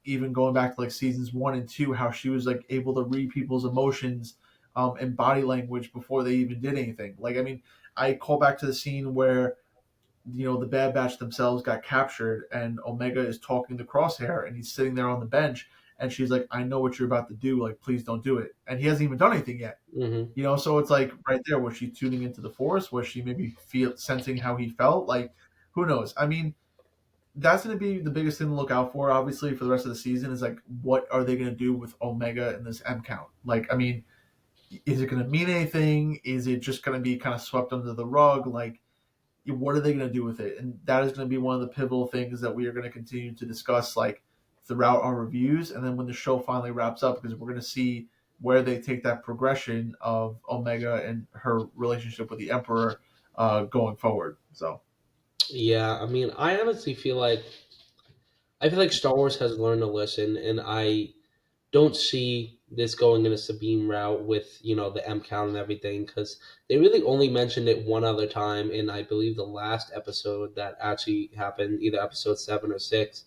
even going back to like seasons 1 and 2, how she was like able to read people's emotions, and body language before they even did anything. Like I mean, I call back to the scene where the Bad Batch themselves got captured, and Omega is talking to Crosshair, and he's sitting there on the bench, and she's like, "I know what you're about to do. Like, please don't do it." And he hasn't even done anything yet. Hmm. So it's like right there, was she tuning into the Force? Was she maybe sensing how he felt? Like, who knows? I mean, that's going to be the biggest thing to look out for, obviously, for the rest of the season. Is like, what are they going to do with Omega and this M count? Like, I mean, is it going to mean anything? Is it just going to be kind of swept under the rug? Like, what are they going to do with it? And that is going to be one of the pivotal things that we are going to continue to discuss, like throughout our reviews, and then when the show finally wraps up, because we're going to see where they take that progression of Omega and her relationship with the Emperor, going forward. So Yeah, I mean, I feel like Star Wars has learned a lesson, and I don't see this going in a Sabine route with the M count and everything, because they really only mentioned it one other time in, I believe, the last episode that actually happened, either episode 7 or 6.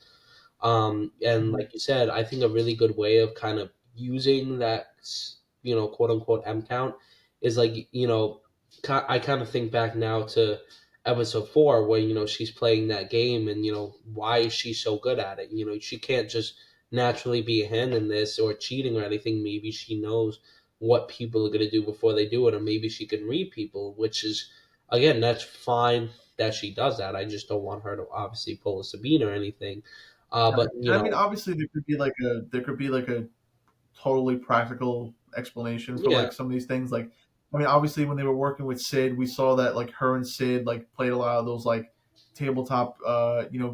And mhm. like you said, I think a really good way of kind of using that, quote unquote M count is like, I kind of think back now to episode 4 where, she's playing that game and, why is she so good at it? She can't just naturally be a hand in this or cheating or anything. Maybe she knows what people are going to do before they do it, or maybe she can read people, which is, again, that's fine that she does that. I just don't want her to obviously pull a Sabine or anything. Right. But And I mean, obviously, there could be like a totally practical explanation for yeah. like some of these things. Like, I mean, obviously, when they were working with Sid, we saw that like her and Sid like played a lot of those like tabletop,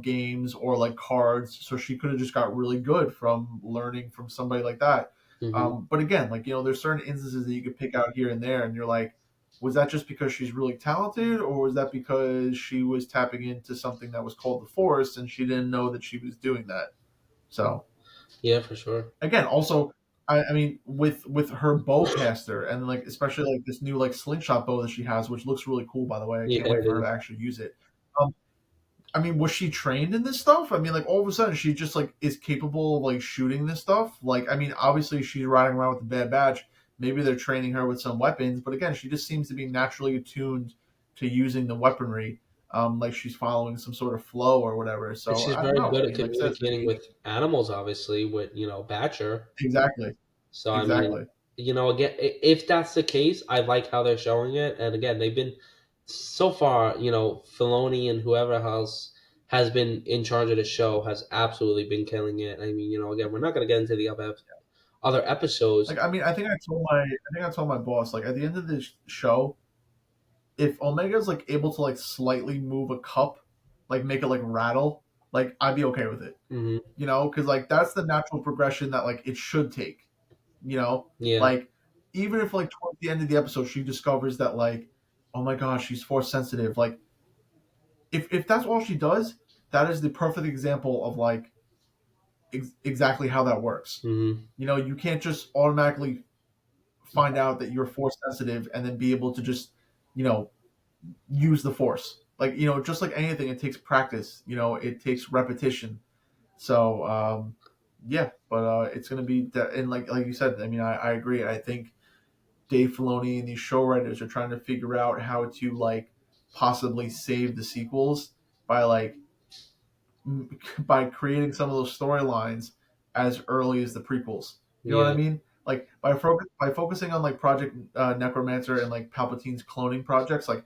games or like cards. So she could have just got really good from learning from somebody like that. Hmm. But again, like there's certain instances that you could pick out here and there, and you're like, was that just because she's really talented, or was that because she was tapping into something that was called the Force and she didn't know that she was doing that? So Yeah, for sure. again, also, I mean, with her bowcaster and like especially like this new like slingshot bow that she has, which looks really cool, by the way. I Yeah, can't wait it for her to is. actually use it. Um, I mean, was she trained in this stuff? I mean, like all of a sudden she just like is capable of like shooting this stuff. Like, I mean, obviously she's riding around with the Bad Batch. Maybe they're training her with some weapons, but again, she just seems to be naturally attuned to using the weaponry. Like she's following some sort of flow or whatever. And So she's I don't very know. I good at mean, like I said, it's gonna communicating be with animals, obviously, with, Batcher. exactly, So, I mean, exactly. again, if that's the case, I like how they're showing it. And again, they've been so far, Filoni and whoever else has been in charge of the show has absolutely been killing it. I mean, again, we're not going to get into the other episodes. Like, I mean, I think I told my boss, like, at the end of this show, if Omega's like able to like slightly move a cup, like make it like rattle, like I'd be okay with it. Hmm. Because like that's the natural progression that like it should take. Yeah. Like even if like towards the end of the episode she discovers that like, oh my gosh, she's force sensitive. Like if that's all she does, that is the perfect example of like exactly how that works. Hmm. You can't just automatically find out that you're force sensitive and then be able to just, you know, use the force. Like, just like anything, it takes practice. It takes repetition. So yeah, but it's gonna be that, and like you said, I mean, I agree. I think Dave Filoni and these show writers are trying to figure out how to like possibly save the sequels by like by creating some of those storylines as early as the prequels. You know what I Yeah. mean? Like by focusing on like Project Necromancer and like Palpatine's cloning projects, like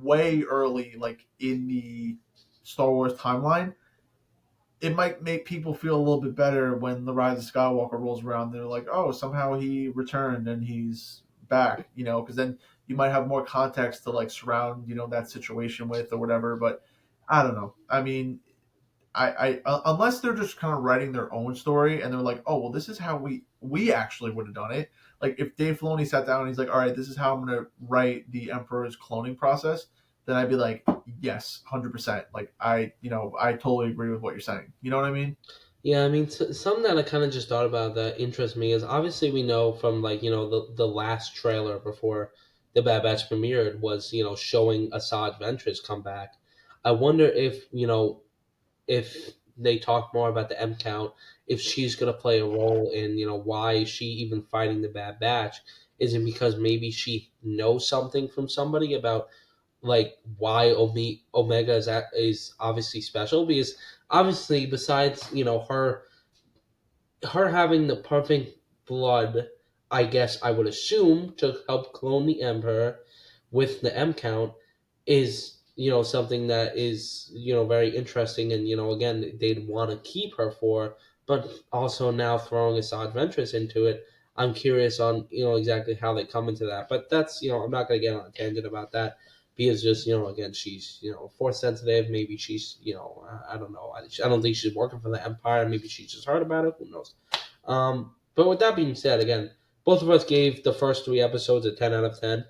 way early, like in the Star Wars timeline, it might make people feel a little bit better when the Rise of Skywalker rolls around. They're like, oh, somehow he returned and he's back. Because then you might have more context to like surround that situation with or whatever. But I don't know. I mean, unless they're just kind of writing their own story and they're like, oh well, this is how we actually would have done it. Like if Dave Filoni sat down and he's like, all right, this is how I'm going to write the Emperor's cloning process, then I'd be like, yes, 100%. Like I totally agree with what you're saying. You know what I mean? Yeah, I mean, something that I kind of just thought about that interests me is obviously we know from like the last trailer before the Bad Batch premiered was showing Asajj Ventress come back. I wonder if they talk more about the M count, if she's going to play a role in why is she even fighting the Bad Batch? Is it because maybe she knows something from somebody about like why Omega is obviously special? Because obviously, besides her having the perfect blood, I guess I would assume to help clone the Emperor with the M count is something that is very interesting, and again they'd want to keep her for, but also now throwing Assad Ventress into it. I'm curious on exactly how they come into that, but that's I'm not going to get on a tangent about that because just again she's force sensitive. Maybe she's I don't know. I don't think she's working for the Empire. Maybe she's just heard about it. Who knows? But with that being said, again, both of us gave the first three episodes a 10 out of 10.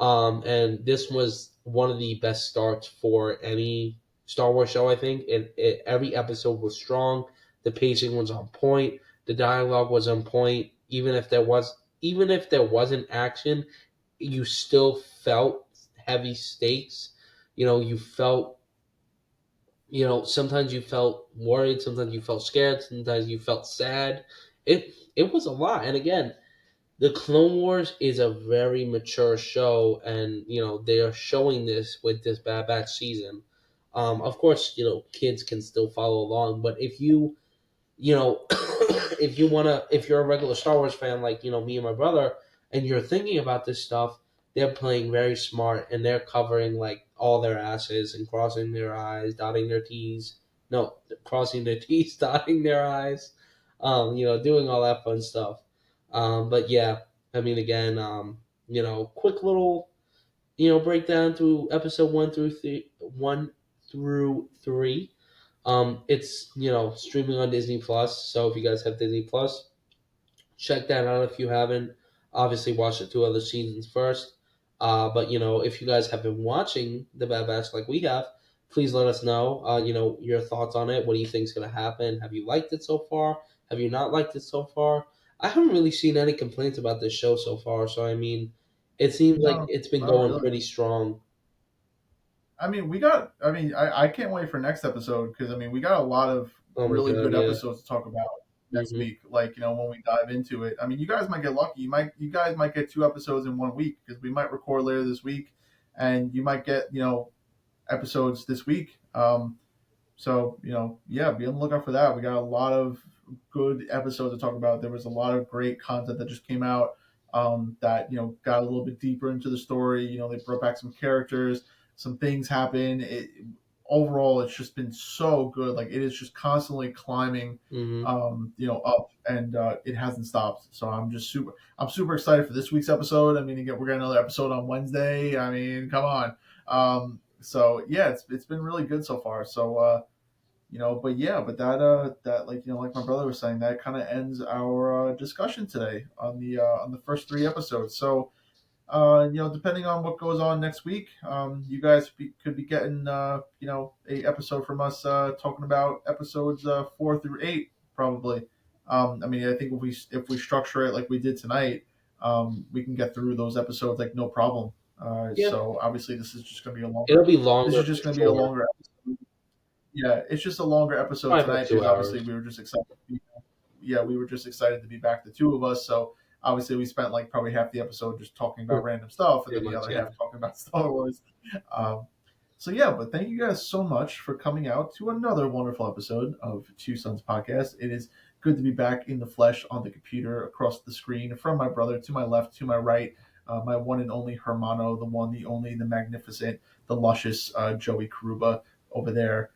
And this was one of the best starts for any Star Wars show, I think. Every episode was strong. The pacing was on point. The dialogue was on point. Even if there wasn't action, you still felt heavy stakes. You felt sometimes you felt worried, sometimes you felt scared, sometimes you felt sad. It was a lot. And again, the Clone Wars is a very mature show, and they are showing this with this Bad Batch season. Of course, kids can still follow along, but if if you're a regular Star Wars fan like me and my brother, and you're thinking about this stuff, they're playing very smart and they're covering like all their asses and crossing their eyes, dotting their T's. No, crossing their T's, dotting their eyes. Doing all that fun stuff. But yeah, I mean, again, quick little breakdown through episode one through three. It's streaming on Disney Plus. So if you guys have Disney Plus, check that out if you haven't. Obviously, watch the two other seasons first. But if you guys have been watching the Bad Batch like we have, please let us know. Your thoughts on it. What do you think's gonna happen? Have you liked it so far? Have you not liked it so far? I haven't really seen any complaints about this show so far. So I mean, it seems like No, it's been not going really. pretty strong. I mean, I can't wait for next episode because I mean, we got a lot of Oh my really god, good yeah. episodes to talk about next Hmm. week. Like, when we dive into it. I mean, you guys might get lucky. You guys might get two episodes in 1 week because we might record later this week, and you might get episodes this week. So yeah, be on the lookout for that. We got a lot of good episodes to talk about. There was a lot of great content that just came out. that got a little bit deeper into the story. They brought back some characters, some things happen. Overall, it's just been so good. Like it is just constantly climbing, Hmm. up, and it hasn't stopped. So I'm super excited for this week's episode. I mean, again, we're getting another episode on Wednesday. I mean, come on. So yeah, it's been really good so far. So but yeah, but that like my brother was saying, that kind of ends our discussion today on the first three episodes. So depending on what goes on next week, you guys could be getting a episode from us talking about episodes 4 through 8 probably. I mean, I think if we structure it like we did tonight, we can get through those episodes like no problem. Yeah, So obviously this is just going to be a longer. it'll be This longer is for just going to be a sure. longer episode. Yeah, it's just a longer episode Probably about tonight two because obviously hours. we were just excited. Yeah, we were just excited to be back, the two of us. So obviously we spent like probably half the episode just talking about random stuff, and Pretty then the much, other yeah. half talking about Star Wars. Um, so yeah, but thank you guys so much for coming out to another wonderful episode of Two Sons Podcast. It is good to be back in the flesh on the computer across the screen from my brother to my left, to my right. My one and only Hermano, the one, the only, the magnificent, the luscious Joey Karuba over there.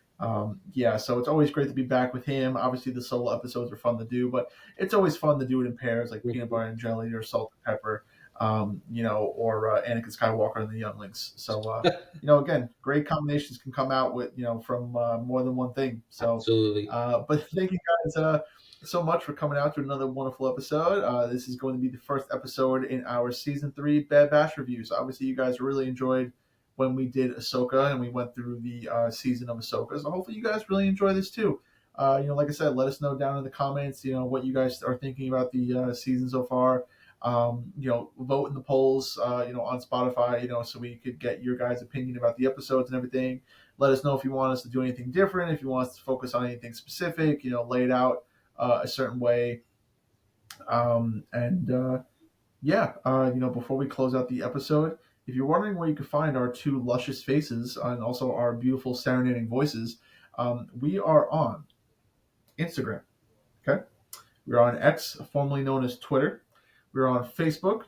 Yeah, so it's always great to be back with him. Obviously, the solo episodes are fun to do, but it's always fun to do it in pairs, like peanut Mhm. butter and jelly or salt and pepper, or Anakin Skywalker and the Younglings. So, again, great combinations can come out with from more than one thing. So, Absolutely. but thank you guys so much for coming out to another wonderful episode. This is going to be the first episode in our season 3 Bad Batch review. So, obviously, you guys really enjoyed when we did Ahsoka and we went through the season of Ahsoka. So hopefully you guys really enjoy this too. Like I said, let us know down in the comments, what you guys are thinking about the season so far. Vote in the polls, on Spotify, so we could get your guys' opinion about the episodes and everything. Let us know if you want us to do anything different, if you want us to focus on anything specific, lay it out a certain way. And Yeah, before we close out the episode, if you're wondering where you can find our two luscious faces and also our beautiful serenading voices, we are on Instagram. Okay, we're on X, formerly known as Twitter. We're on Facebook.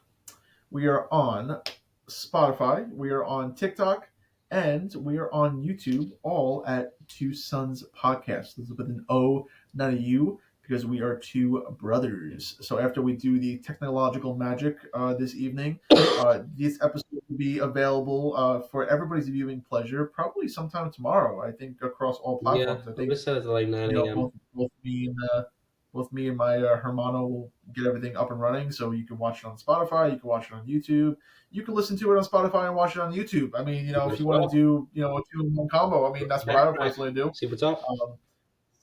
We are on Spotify. We are on TikTok, and we are on YouTube. All at Two Sons Podcast. This is with an O, not a U, because we are two brothers. So after we do the technological magic this evening, this episode will be available for everybody's viewing pleasure probably sometime tomorrow. I think across all Yeah, platforms. I I'm gonna think set it to like 9 a.m. both me and my Hermano will get everything up and running. So you can watch it on Spotify, you can watch it on YouTube, you can listen to it on Spotify and watch it on YouTube. I mean, Might if as you want to well. do a two in one combo, I mean that's what I would Backtrack. personally do. See what's up.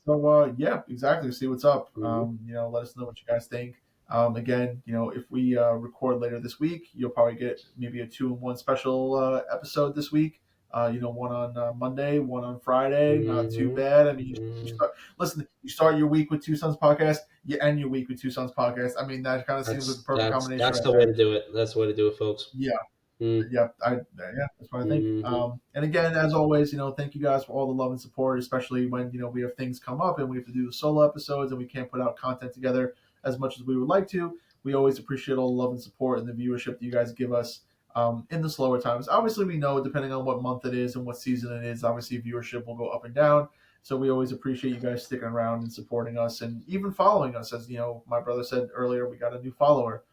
So yeah, exactly. See what's up. Hmm. Let us know what you guys think. Again, if we record later this week, you'll probably get maybe a 2-in-1 special episode this week. One on Monday, one on Friday. Not too Hmm. bad. I mean, you Hmm. start listen. You start your week with Two Sons podcast. You end your week with Two Sons podcast. I mean, that kind of seems like the That's perfect that's combination that's right the way there. to do it. That's the way to do it, folks. Yeah, Mm-hmm. yeah, that's what I think. And again, as always, thank you guys for all the love and support, especially when we have things come up and we have to do the solo episodes and we can't put out content together as much as we would like to. We always appreciate all the love and support and the viewership that you guys give us in the slower times. Obviously, we know depending on what month it is and what season it is, obviously viewership will go up and down. So we always appreciate you guys sticking around and supporting us and even following us. As my brother said earlier, we got a new follower.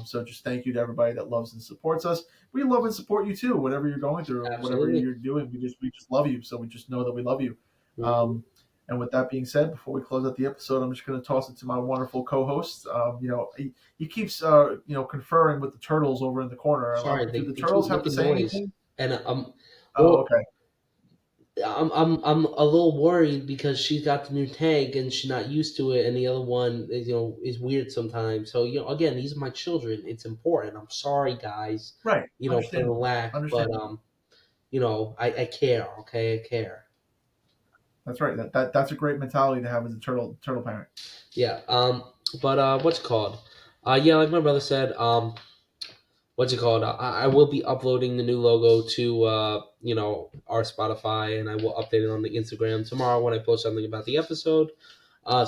So just thank you to everybody that loves and supports us. We love and support you too. Whatever you're going through and whatever Absolutely. you're doing, we just love you. So we just know that we love you. Hmm. Um, and with that being said, before we close out the episode, I'm just going to toss it to my wonderful co-host. He keeps conferring with the turtles over in the corner. Sorry, Do they, the they keep turtles have to making say noise, anything? and Oh, well, okay. I'm a little worried because she's got the new tank and she's not used to it, and the other one is is weird sometimes. So again, these are my children. It's important. I'm sorry, guys. Right. For the Understandable. lack, but Understandable. I care. Okay, I care. That's right. That's a great mentality to have as a turtle parent. Yeah. But what's it called? Yeah, like my brother said. What's it called? I will be uploading the new logo to our Spotify, and I will update it on the Instagram tomorrow when I post something about the episode.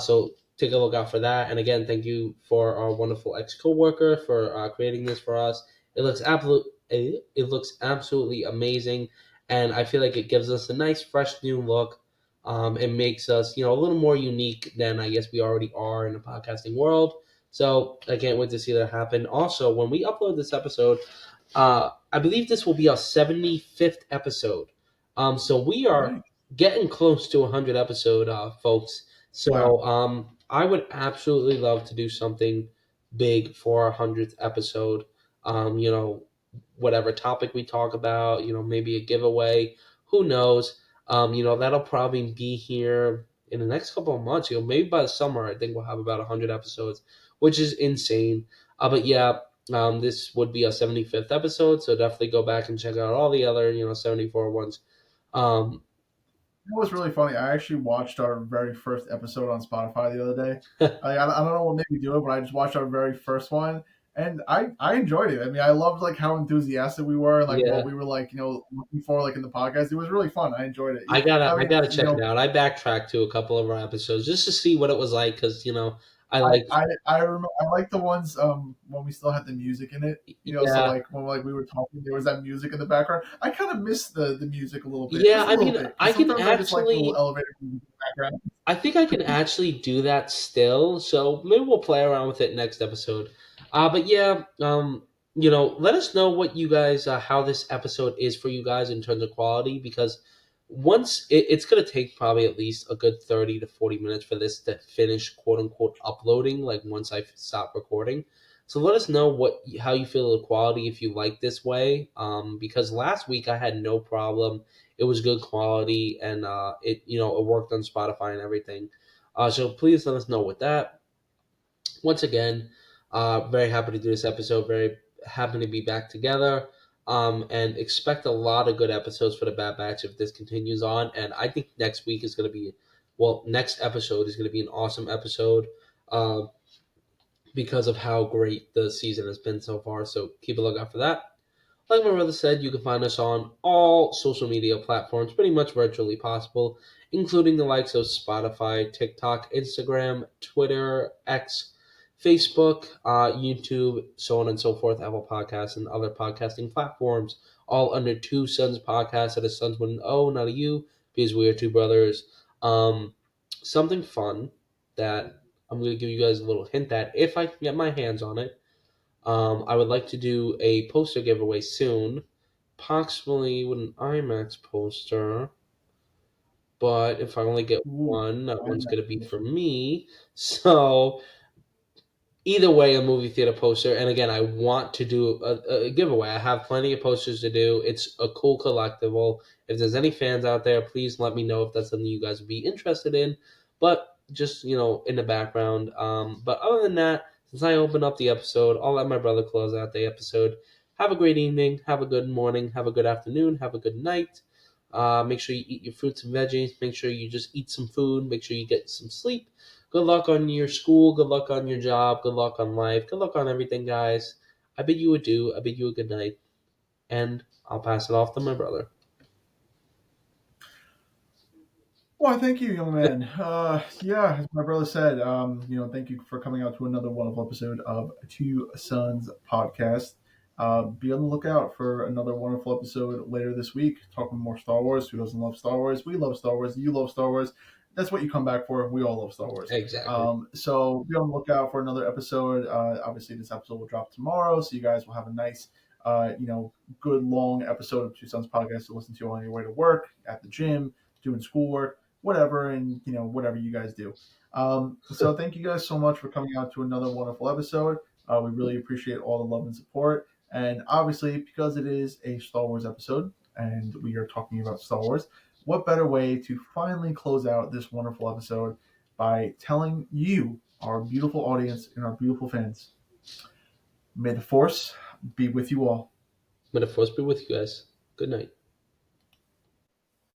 So take a look out for that. And again, thank you for our wonderful ex coworker for creating this for us. It looks absolutely amazing, and I feel like it gives us a nice, fresh new look. It makes us, a little more unique than I guess we already are in the podcasting world. So I can't wait to see that happen. Also, when we upload this episode, I believe this will be our 75th episode. So we are Right. getting close to 100 episode, folks. Wow. So I would absolutely love to do something big for our 100th episode. You know, whatever topic we talk about, maybe a giveaway. Who knows? That'll probably be here in the next couple of months. Maybe by the summer, I think we'll have about 100 episodes, which is insane. But yeah, this would be a 75th episode, so definitely go back and check out all the other, 74 ones. Um, It was really funny. I actually watched our very first episode on Spotify the other day. I don't know what made me do it, but I just watched our very first one, and I enjoyed it. I mean, I loved like how enthusiastic we were, and like what yeah, we were like, looking for like in the podcast. It was really fun. I enjoyed it. I I mean, gotta check it out. I backtracked to a couple of our episodes just to see what it was like because I I, like I remember I like the ones when we still had the music in it. So yeah. like when like we were talking, there was that music in the background. I kind of miss the music a little bit, Yeah, just a I little mean, bit, I because can sometimes I just like the little actually elevator music in the background. I think I can actually do that still. So maybe we'll play around with it next episode. But yeah, let us know what you guys, how this episode is for you guys in terms of quality, because it's going to take probably at least a good 30 to 40 minutes for this to finish, quote unquote, uploading, like once I stop recording. So let us know how you feel the quality if you like this way. Because last week I had no problem, it was good quality, and it worked on Spotify and everything. So please let us know with that. Once again, very happy to do this episode. Very happy to be back together. And expect a lot of good episodes for the Bad Batch if this continues on. And I think next week is going to be, well, next episode is going to be an awesome episode. Uh, because of how great the season has been so far. So keep a lookout for that. Like my brother said, you can find us on all social media platforms, pretty much virtually possible, including the likes of Spotify, TikTok, Instagram, Twitter, X, Facebook, YouTube, so on and so forth, Apple Podcasts, and other podcasting platforms, all under Two Sons Podcast. That is Sons with an O, not a U, because we are two brothers. Something fun that I'm going to give you guys a little hint at if I can get my hands on it. I would like to do a poster giveaway soon, possibly with an IMAX poster. But if I only get Ooh, one, that I'm one's not going to be for closer. me. So either way, a movie theater poster. And again, I want to do a giveaway. I have plenty of posters to do. It's a cool collectible. If there's any fans out there, please let me know if that's something you guys would be interested in. But just in the background. But other than that, since I opened up the episode, I'll let my brother close out the episode. Have a great evening. Have a good morning. Have a good afternoon. Have a good night. Make sure you eat your fruits and veggies. Make sure you just eat some food. Make sure you get some sleep. Good luck on your school. Good luck on your job. Good luck on life. Good luck on everything, guys. I bid you adieu. I bid you a good night. And I'll pass it off to my brother. Well, thank you, young man. Yeah, as my brother said, thank you for coming out to another wonderful episode of Two Sons Podcast. Be on the lookout for another wonderful episode later this week, talking more Star Wars. Who doesn't love Star Wars? We love Star Wars. You love Star Wars. That's what you come back for. We all love Star Wars. Exactly. So be on the lookout for another episode. Obviously, this episode will drop tomorrow, so you guys will have a nice, uh, you know, good long episode of Two Sons Podcast to listen to on your way to work, at the gym, doing schoolwork, whatever, and whatever you guys do. So thank you guys so much for coming out to another wonderful episode. We really appreciate all the love and support, and obviously because it is a Star Wars episode and we are talking about Star Wars, what better way to finally close out this wonderful episode by telling you, our beautiful audience and our beautiful fans, may the force be with you all. May the force be with you guys. Good night.